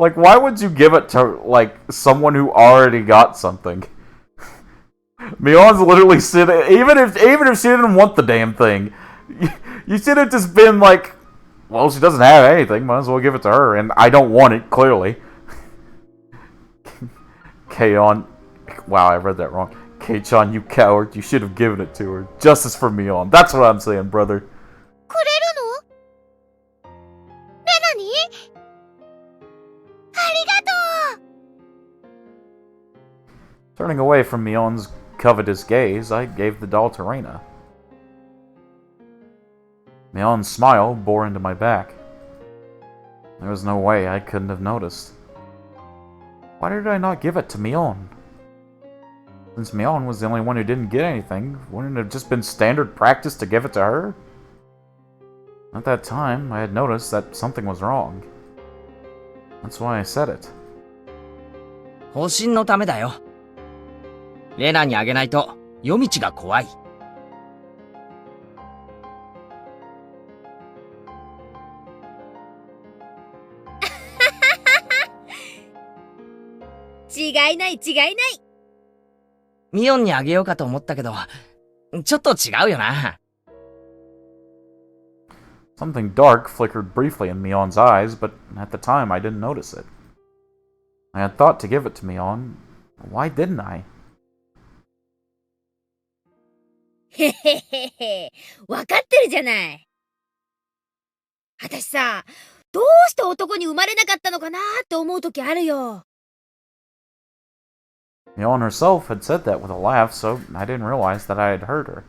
S1: Like, why would you give it to, like, someone who already got something? Mion's literally sitting, even if she didn't want the damn thing, you should have just been like, Well, she doesn't have anything. Might as well give it to her. And I don't want it, clearly. K-On. Wow, I read that wrong. K-chan, you coward. You should have given it to her. Justice for Mion. That's what I'm saying, brother.
S10: くれるの？レナに？ありがとう！
S1: Turning away from Mion's covetous gaze, I gave the doll to Reina. Mion's smile bore into my back. There was no way I couldn't have noticed. Why did I not give it to Mion? Since Mion was the only one who didn't get anything, wouldn't it have just been standard practice to give it to her? At that time, I had noticed that something was wrong. That's why I said it.
S3: 保身のためだよ。レナにあげないと夜道が怖い。
S4: 違いない違いない。
S3: ミオンにあげようかと思ったけど、ちょっと違うよな。
S1: Something dark flickered briefly in Mion's eyes, but at the time I didn't notice it. I had thought to give it to Mion. Why didn't I?
S4: へへへへ、わかってるじゃない。私さ、どうして男に生まれなかったのかなって思う時あるよ。
S1: Mion herself had said that with a laugh, so I didn't realize that I had heard her.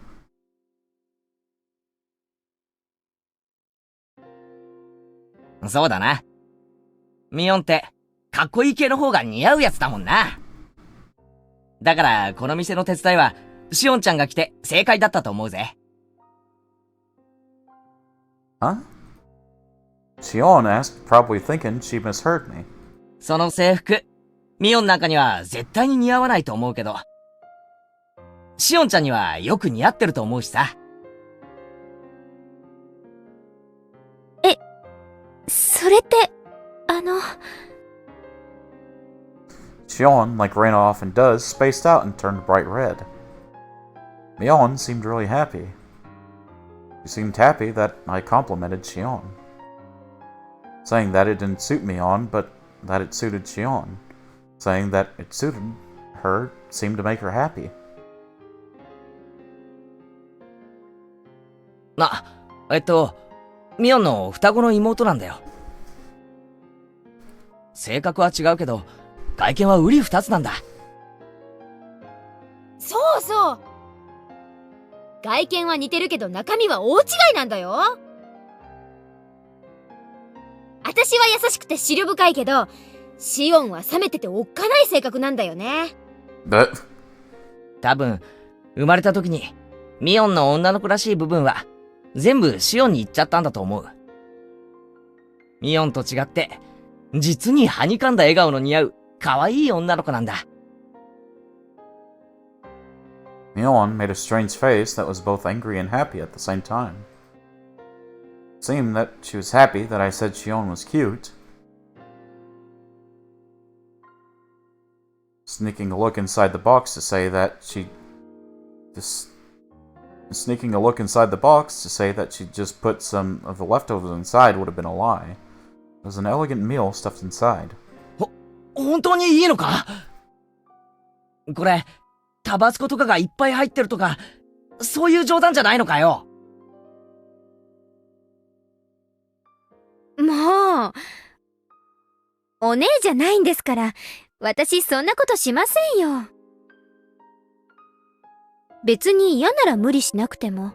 S3: そうだな。ミオンってかっこいい系の方が似合うやつだもんな。だからこの店の手伝いはシオンちゃんが来て正解だったと思うぜ。
S1: Huh? Xion asked, probably thinking she misheard me.
S3: その制服、ミオンなんかには絶対に似合わないと思うけど、シオンちゃんにはよく似合ってると思うしさ。
S4: それって、
S1: Xion, like Reina often does, spaced out and turned bright red. Mion seemed really happy. She seemed happy that I complimented Xion. Saying that it didn't suit Mion, but that it suited Xion. Saying that it suited her seemed to make her happy.
S3: ミオンの双子の妹なんだよ。性格は違うけど、外見は瓜二つなんだ。
S4: そうそう。外見は似てるけど中身は大違いなんだよ。私は優しくて思慮深いけど、シオンは冷めてておっかない性格なんだよね。
S3: 多分、生まれた時に、ミオンの女の子らしい部分は、全部シオンに行っちゃったんだと思う。ミオンと違って、実にはにかんだ笑顔の似合う、可愛い女の子なんだ。
S1: Mion made a strange face that was both angry and happy at the same time. It seemed that she was happy that I said Xion was cute. Sneaking a look inside the box to say that she just put some of the leftovers inside would have been a lie. It was an elegant meal stuffed inside.
S3: 本当にいいのか？これ、タバスコとかがいっぱい入ってるとか、そういう冗談じゃないのかよ。
S4: もう、お姉じゃないんですから、私そんなことしませんよ。別に嫌なら無理しなくても。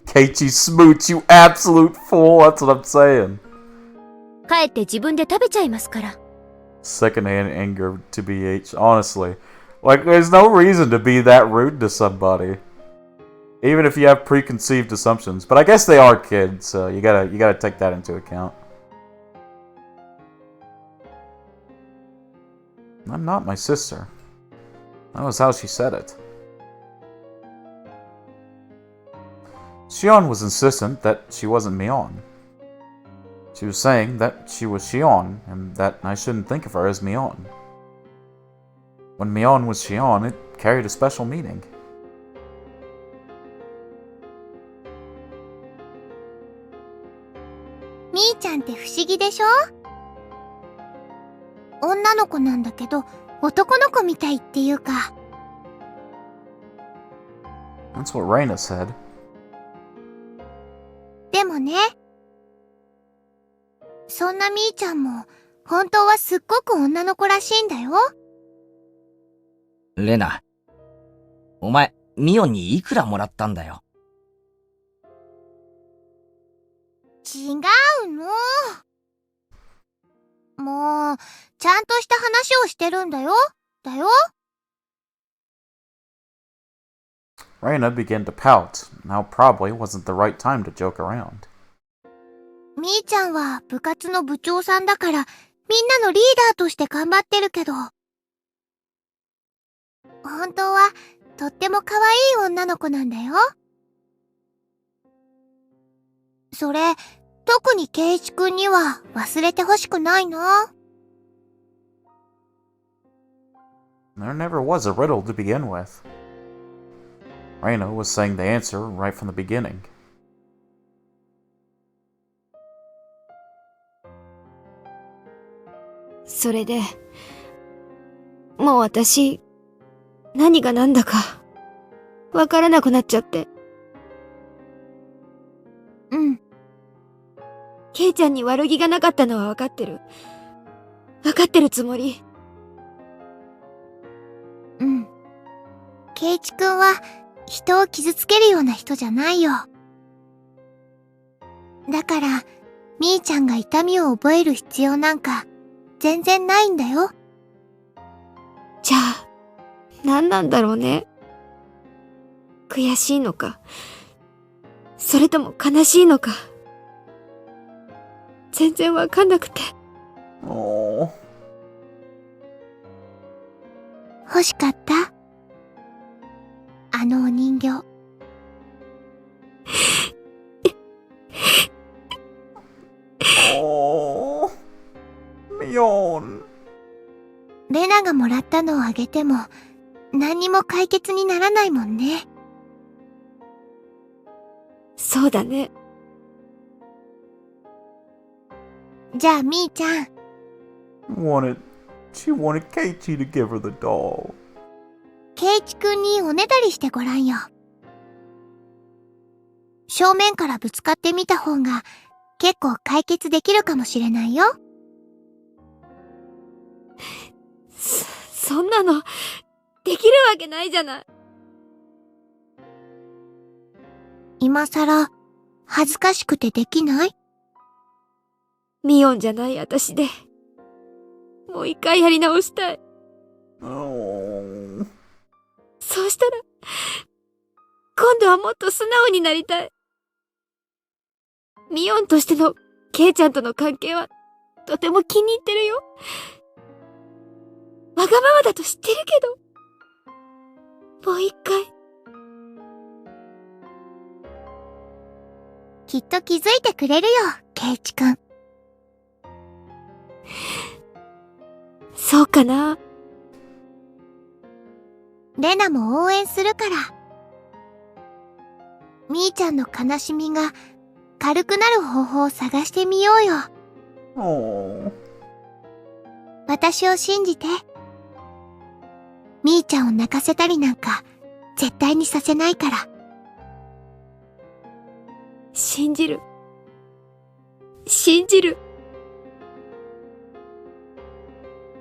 S1: Keiichi smooch, you absolute fool! That's what I'm saying.
S4: 帰って自分で食べちゃいますから。
S1: Secondhand anger to BH, honestly. Like, there's no reason to be that rude to somebody. Even if you have preconceived assumptions. But I guess they are kids, so you gotta take that into account. I'm not my sister. That was how she said it. Xion was insistent that she wasn't Mion. She was saying that she was Xion, and that I shouldn't think of her as Mion. When Mion was Xion, it carried a special meaning.
S10: みーちゃんって不思議でしょ？女の子なんだけど、男の子みたいっていうか。
S1: That's what Raina said.
S10: でもね、そんなみーちゃんも、本当はすっごく女の子らしいんだよ。
S3: レナ。お前、ミオンにいくらもらったんだよ。
S10: 違うの。もう、ちゃんとした話をしてるんだよ。だよ。
S1: Raina began to pout. Now probably wasn't the right time to joke around.
S10: みーちゃんは部活の部長さんだから、みんなのリーダーとして頑張ってるけど、本当はとっても可愛い女の子なんだよ。それ、特に圭一くんには忘れてほしくないな。
S1: There never was a riddle to begin with. Raina was saying the answer right from the beginning.
S12: それで、もう私、何が何だか、わからなくなっちゃって。
S10: うん。
S12: ケイちゃんに悪気がなかったのはわかってる。わかってるつもり。
S10: うん。圭一くんは、人を傷つけるような人じゃないよ。だから、みーちゃんが痛みを覚える必要なんか、全然ないんだよ。
S12: じゃあ、何なんだろうね。悔しいのか、それとも悲しいのか、全然わかんなくて。
S1: Oh.
S10: 欲しかった？あのお人形。
S1: Oh. Mion.
S10: レナがもらったのをあげても、何にも解決にならないもんね。
S12: そうだね。
S10: じゃあみーちゃん。
S1: She wanted Keiichi to give her the doll.
S10: 圭一くんにおねだりしてごらんよ。正面からぶつかってみた方が結構解決できるかもしれないよ。
S12: そんなの、できるわけないじゃない。
S10: 今さら、恥ずかしくてできない？
S12: ミオンじゃない私で、もう一回やり直したい。
S1: Oh.
S12: そうしたら、今度はもっと素直になりたい。ミオンとしてのケイちゃんとの関係は、とても気に入ってるよ。わがままだと知ってるけど、もう一回。
S10: きっと気づいてくれるよ、圭一くん。
S12: そうかな。
S10: レナも応援するから。みーちゃんの悲しみが軽くなる方法を探してみようよ。
S1: Oh.
S10: 私を信じて。みーちゃんを泣かせたりなんか絶対にさせないから。
S12: 信じる。信じる。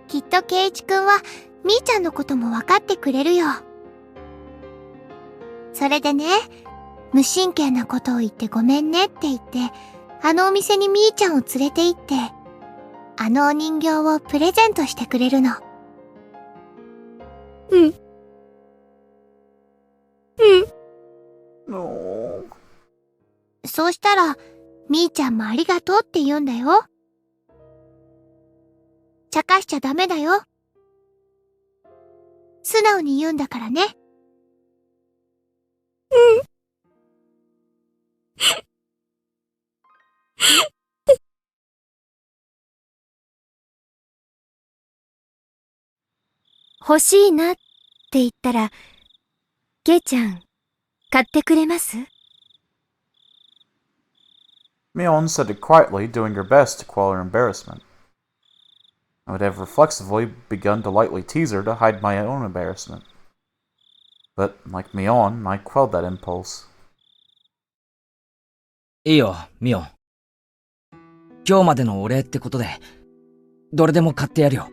S10: きっと圭一くんはみーちゃんのことも分かってくれるよ。それでね、無神経なことを言ってごめんねって言って、あのお店にみーちゃんを連れて行って、あのお人形をプレゼントしてくれるの。
S12: うん。うん。
S1: No.
S10: そうしたら、みーちゃんもありがとうって言うんだよ。茶化しちゃダメだよ。素直に言うんだからね。
S12: うん。
S2: 欲しいなって言ったら、ケイちゃん、買ってくれます？
S1: Mion said it quietly, doing her best to quell her embarrassment. I would have reflexively begun to lightly tease her to hide my own embarrassment. But, like Mion, I quelled that impulse.
S3: いいよ、ミオン。今日までのお礼ってことで、どれでも買ってやるよ。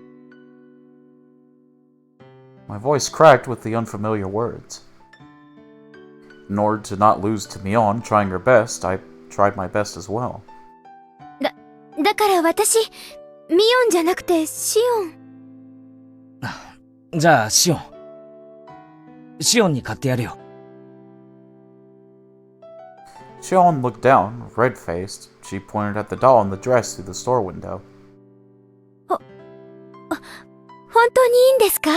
S1: My voice cracked with the unfamiliar words. In order to not lose to Mion trying her best, I tried my best as well.
S12: だから私、ミオンじゃなくてシオン。
S3: じゃあ、シオン。シオンに買ってやるよ。
S1: Xion looked down, red-faced. She pointed at the doll in the dress through the store window.
S12: 本当にいいんですか？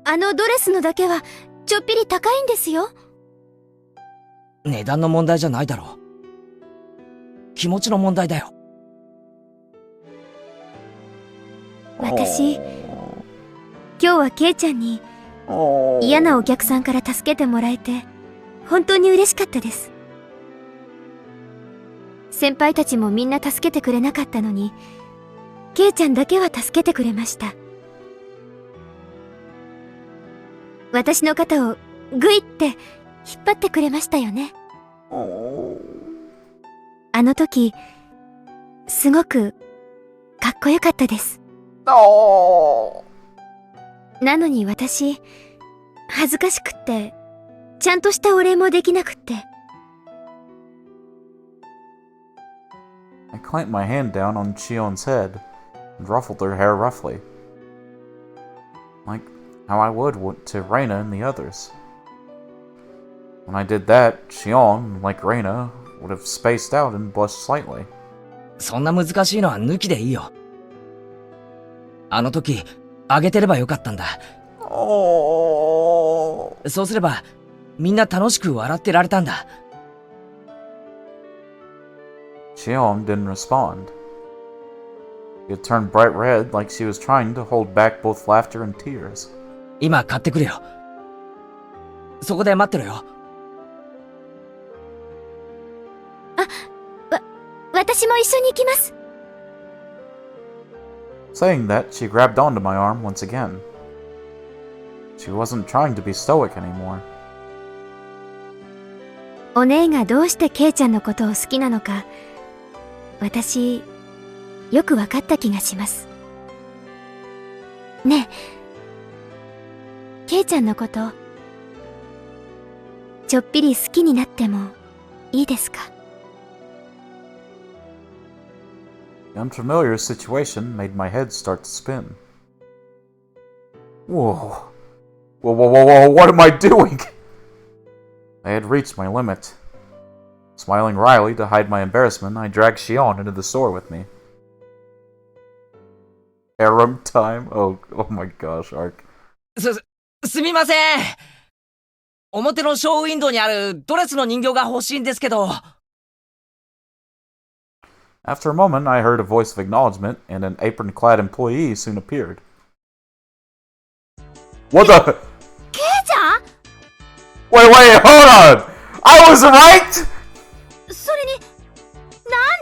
S12: あのドレスのだけはちょっぴり高いんですよ。
S3: 値段の問題じゃないだろう。気持ちの問題だよ。
S12: 私、今日はケイちゃんに嫌なお客さんから助けてもらえて本当に嬉しかったです。先輩たちもみんな助けてくれなかったのに、ケイちゃんだけは助けてくれました。私の肩をグイって引っ張ってくれましたよね。あの時、すごくかっこよかったです。なのに私、恥ずかしくって、ちゃんとしたお礼もできなくって。
S1: I clamped my hand down on Xion's head and ruffled her hair roughly, like how I would to Reina and the others. When I did that, Xion, like Reina, would have spaced out and blushed slightly.
S3: そんな難しいのは抜きでいいよ。あの時、あげてればよかったんだ。そうすれば、みんな楽しく笑ってられたんだ。
S1: Xion didn't respond. She had turned bright red like she was trying to hold back both laughter and tears.
S3: 今買ってくるよ。そこで待ってろよ。
S12: 私も一緒に行きます。
S1: Saying that, she grabbed onto my arm once again. She wasn't trying to be stoic anymore.
S12: お姉がどうしてケイちゃんのことを好きなのか、私、よくわかった気がします。ねえ、ケイちゃんのこと、ちょっぴり好きになってもいいですか？
S1: The unfamiliar situation made my head start to spin. Whoa. Whoa, what am I doing? I had reached my limit. Smiling wryly to hide my embarrassment, I dragged Xion into the store with me. Harem time? Oh my gosh, Ark.
S3: すみません。表のショーウィンドウにあるドレスの人形が欲しいんですけど。
S1: After a moment, I heard a voice of acknowledgement, and an apron-clad employee soon appeared. What the?
S12: ケイちゃん？
S1: Wait, hold on! I was right?!
S12: それに、なん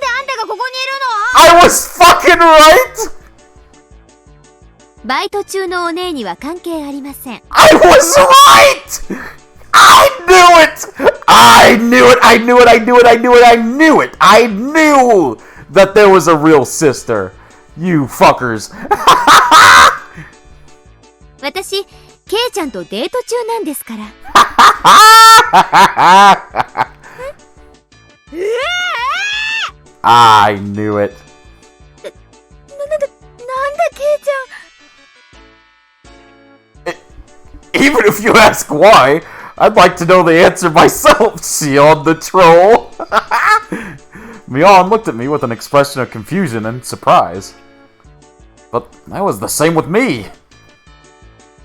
S12: であんたがここにいるの？
S1: I was fucking right?!
S4: バイト中のお姉には関係ありません。
S1: I was right! I knew it! I knew it! I knew it! I knew it! I knew it! I knew it! I knew that there was a real sister! You fuckers!
S4: 私、ケイちゃんとデート中なんですから。
S1: I knew it.
S12: なんだケイちゃん。
S1: Even if you ask why, I'd like to know the answer myself, Xion the troll. Mion looked at me with an expression of confusion and surprise. But that was the same with me.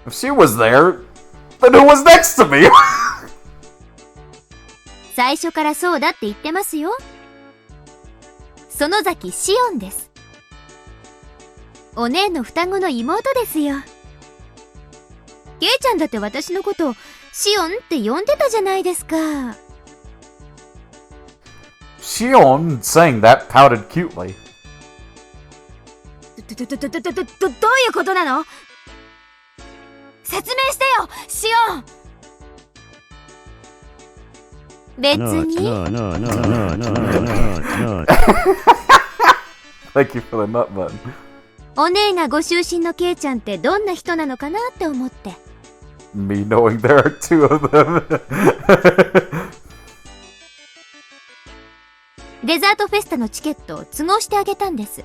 S1: If she was there, then who was next to me?
S4: 最初からそうだって言ってますよ。園崎シオンです。お姉の双子の妹ですよ。ケイちゃんだって私のことをシオンって呼んでたじゃないですか。
S1: Shion, saying that, pouted cutely.
S12: どういうことなの？説明してよ、シオン。別に。
S1: Thank you for the nut button.
S12: お姉がご就寝のケイちゃんってどんな人なのかなって思って。
S1: Me knowing there are two of them.
S12: デザートフェスタのチケットを都合してあげたんです。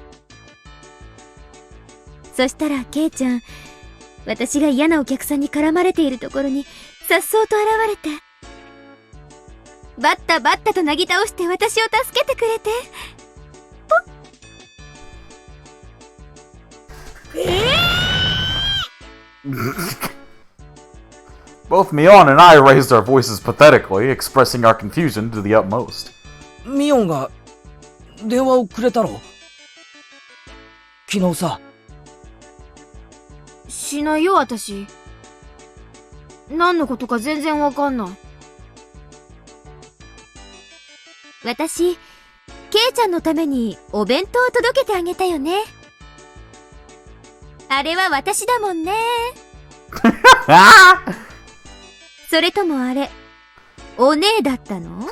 S12: そしたらケイちゃん、私が嫌なお客さんに絡まれているところに颯爽と現れて、バッタバッタとなぎ倒して私を助けてくれて、
S1: Both Mion and I raised our voices pathetically, expressing our confusion to the utmost.
S3: ミオンが電話をくれたろ？昨日さ。
S12: しないよ、私。何のことか全然わかんない。私、ケイちゃんのためにお弁当を届けてあげたよね。あれは私だもんね。それともあれ、お姉だったの？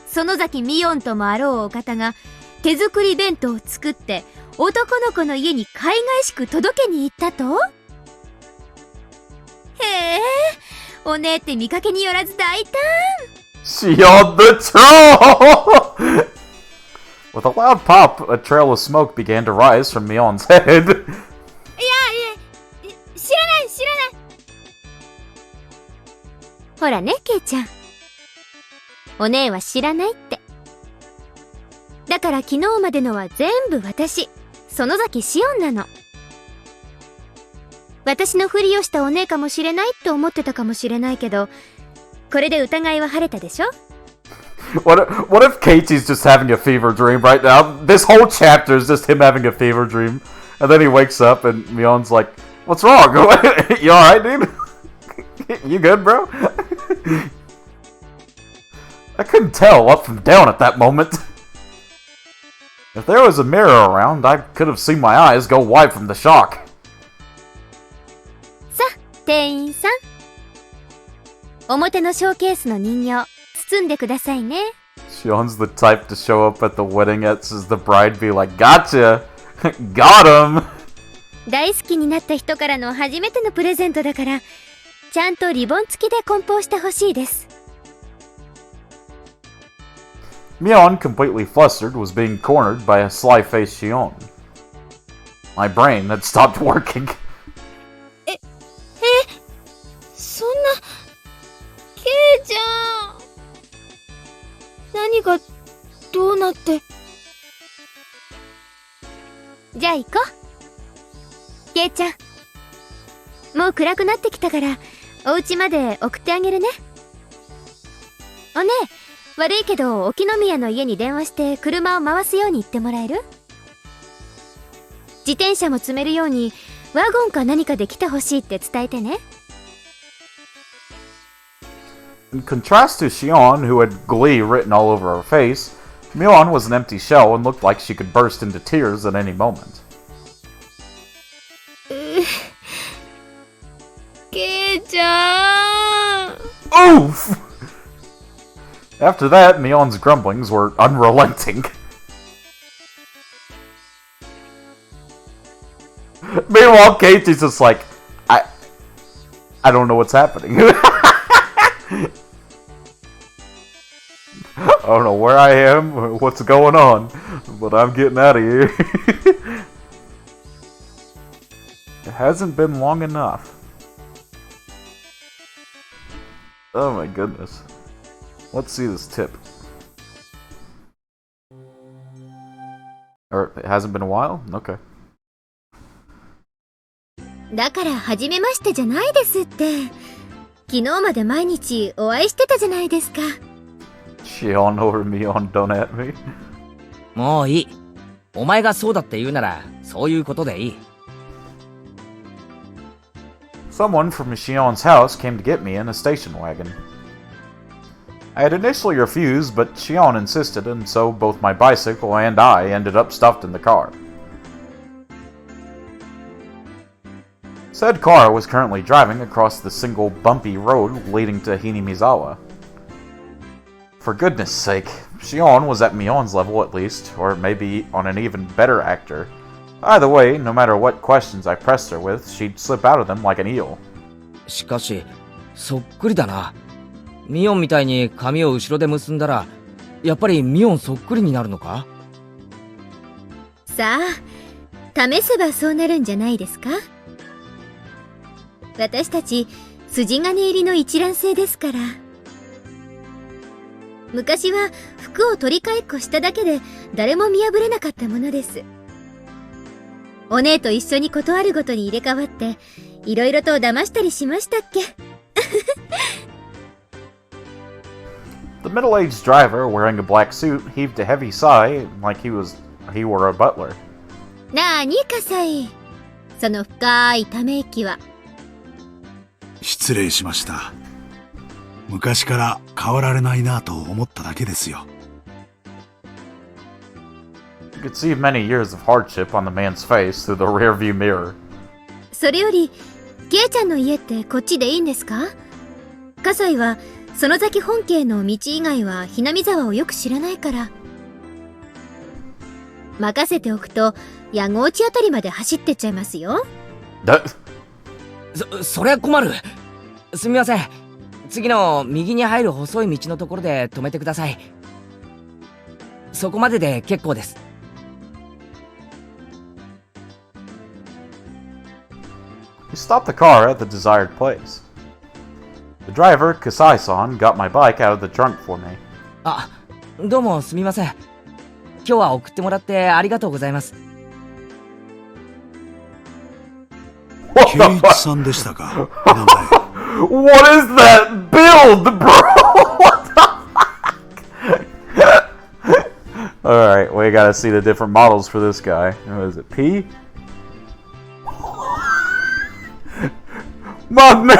S12: 園崎ミオンともあろうお方が手作り弁当を作って男の子の家に海外しく届けに行ったと？へえ、お姉って見かけによらず大胆。
S1: Shion the troll! With a loud pop, a trail of smoke began to rise from Mion's head.
S12: いや、知らない知らない。ほらね、ケイちゃん。お姉は知らないって。だから昨日までのは全部私、園崎シオンなの。私のふりをしたお姉かもしれないって思ってたかもしれないけど、これで疑いは晴れたでしょ？
S1: What if Keiichi's just having a fever dream right now? This whole chapter is just him having a fever dream. And then he wakes up and Mion's like, what's wrong? You alright, dude? You good, bro? I couldn't tell up from down at that moment. If there was a mirror around, I could have seen my eyes go wide from the shock.
S12: さあ、店員さん。表のショーケースの人形、包んでくださいね。
S1: Shion's the type to show up at the wedding as the bride be like, gotcha! Got him!
S12: 大好きになった人からの初めてのプレゼントだから、ちゃんとリボン付きで梱包してほしいです。
S1: Mion, completely flustered, was being cornered by a sly-faced Shion. My brain had stopped working.
S12: そんな、ケイちゃん。何がどうなって。じゃあ行こう。ケイちゃん。もう暗くなってきたから、お家まで送ってあげるね。おねえ、悪いけど沖宮の家に電話して車を回すように言ってもらえる？自転車も積めるようにワゴンか何かで来てほしいって伝えてね。
S1: In contrast to Shion, who had glee written all over her face, Mion was an empty shell and looked like she could burst into tears at any moment.
S12: ケイちゃん。
S1: Oof! After that, Mion's grumblings were unrelenting. Meanwhile, Keiichi's just like, I don't know what's happening. I don't know where I am or what's going on, but I'm getting out of here. It hasn't been long enough. Oh my goodness. Let's see this tip. Or it hasn't been a while? Okay.
S12: だから初めましてじゃないですって。昨日まで毎日お会いしてたじゃないですか。
S1: Shion over Mion, don't at me.
S3: もういい。お前がそうだって言うなら、そういうことでいい。
S1: Someone from Shion's house came to get me in a station wagon. I had initially refused, but Shion insisted, and so both my bicycle and I ended up stuffed in the car. Said car was currently driving across the single bumpy road leading to Hinamizawa. For goodness sake, Shion was at Mion's level at least, or maybe on an even better actor. Either way, no matter what questions I pressed her with, she'd slip out of them like an eel.
S3: しかし、そっくりだな。ミオンみたいに髪を後ろで結んだら、やっぱりミオンそっくりになるのか？
S12: さあ、試せばそうなるんじゃないですか？私たち、筋金入りの一卵性ですから。昔は服を取り替えっこしただけで誰も見破れなかったものです。お姉と一緒に断るごとに入れ替わって、いろいろと騙したりしましたっけ？
S1: The middle-aged driver, wearing a black suit, heaved a heavy sigh like he were a butler.
S12: なあにかさい。その深いため息は。
S13: 失礼しました。昔から変わられないなと思っただけですよ。
S1: You could see many years of hardship on the man's face through the rearview mirror.
S12: それより、ケイちゃんの家ってこっちでいいんですか？葛西は、園崎本家の道以外はひなみ沢をよく知らないから。任せておくと、矢後内あたりまで走ってっちゃいますよ。
S3: そりゃ困る。すみません。次の右に入る細い道のところで止めてください。そこまでで結構です。
S1: He stopped the car at the desired place. The driver, Kasai-san, got my bike out of the trunk for me.
S3: あ、どうもすみません。今日は送ってもらってありがとうございます。
S13: ケイイチさんでしたか。名前。
S1: What is that build, bro? What the fuck? Alright, we gotta see the different models for this guy. What is it, P? My man!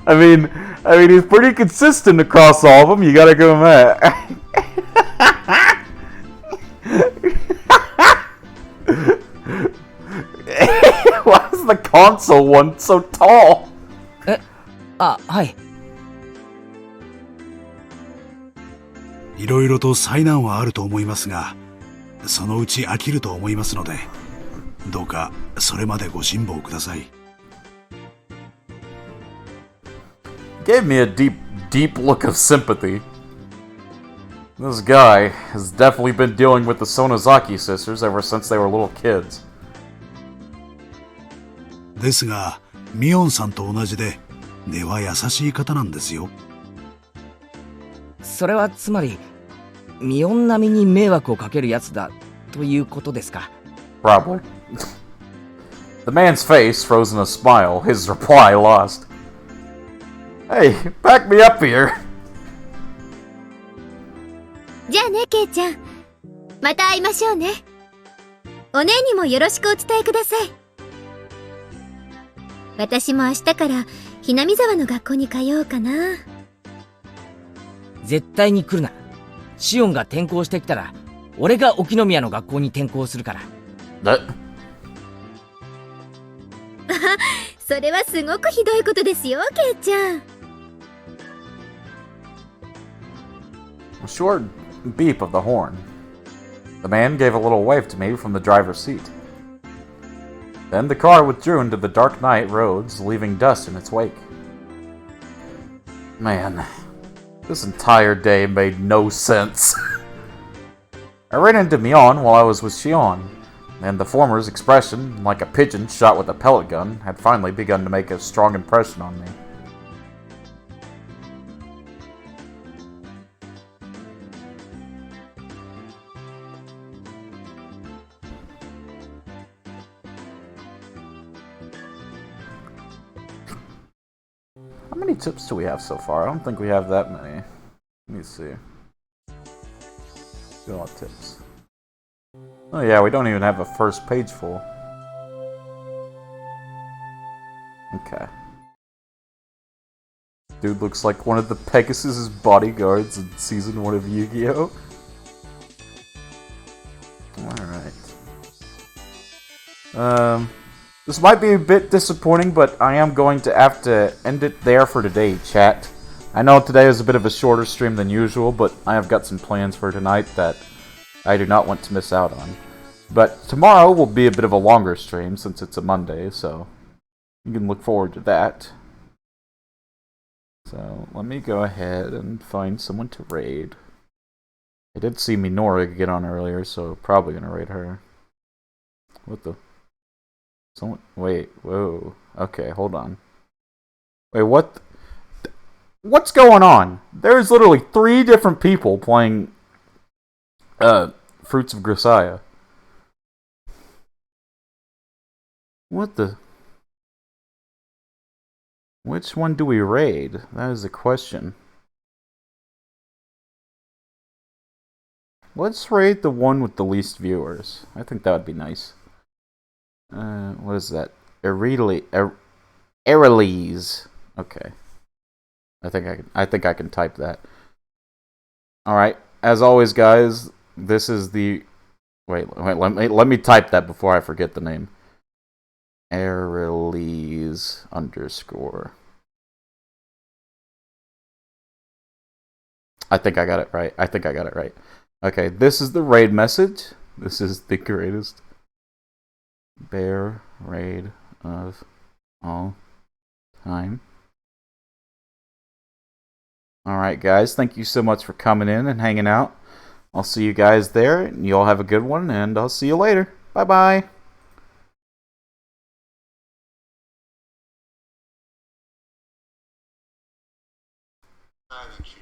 S1: I mean, he's pretty consistent across all of them. You gotta give him that. Why is the console one so tall?
S3: はい。
S13: いろいろと災難はあると思いますが、そのうち飽きると思いますので、どうかそれまでご辛抱ください。
S1: Gave me a deep look of sympathy. This guy has definitely been dealing with the Sonozaki sisters ever since they were little kids.
S13: ですが、ミオンさんと同じで、根は優しい方なんですよ。
S3: それはつまり、ミオン並みに迷惑をかけるやつだということですか。
S1: Probably. The man's face froze in a smile, his reply lost. Hey, back me up here.
S12: じゃあね、ケイちゃん。また会いましょうね。お姉にもよろしくお伝えください。私も明日からひなみ沢の学校に通おうかな。
S3: 絶対に来るな。シオンが転校してきたら、俺が沖宮の学校に転校するから。
S12: それはすごくひどいことですよ、ケイちゃん。
S1: A short beep of the horn. The man gave a little wave to me from the driver's seat. Then the car withdrew into the dark night roads, leaving dust in its wake. Man, this entire day made no sense. I ran into Mion while I was with Shion, and the former's expression, like a pigeon shot with a pellet gun, had finally begun to make a strong impression on me. How many tips do we have so far? I don't think we have that many. Let me see. Go on tips. Oh yeah, we don't even have a first page full. Okay. Dude looks like one of the Pegasus's bodyguards in Season 1 of Yu-Gi-Oh! Alright. This might be a bit disappointing, but I am going to have to end it there for today, chat. I know today is a bit of a shorter stream than usual, but I have got some plans for tonight that I do not want to miss out on. But tomorrow will be a bit of a longer stream since it's a Monday, so you can look forward to that. So let me go ahead and find someone to raid. I did see Minora get on earlier, so probably gonna raid her. What the? Someone? Wait, whoa. Okay, hold on. Wait, what? What's going on? There's literally 3 different people playing Fruits of Grisaia. What the? Which one do we raid? That is the question. Let's raid the one with the least viewers. I think that would be nice. What is that? Erelise. Okay. I think I can type that. Alright. As always, guys, this is the... Wait, let me type that before I forget the name. Erelise _ I think I got it right. Okay, this is the raid message. This is the greatest bear raid of all time. Alright, guys, thank you so much for coming in and hanging out. I'll see you guys there, and you all have a good one, and I'll see you later. Bye-bye.
S8: Strategy.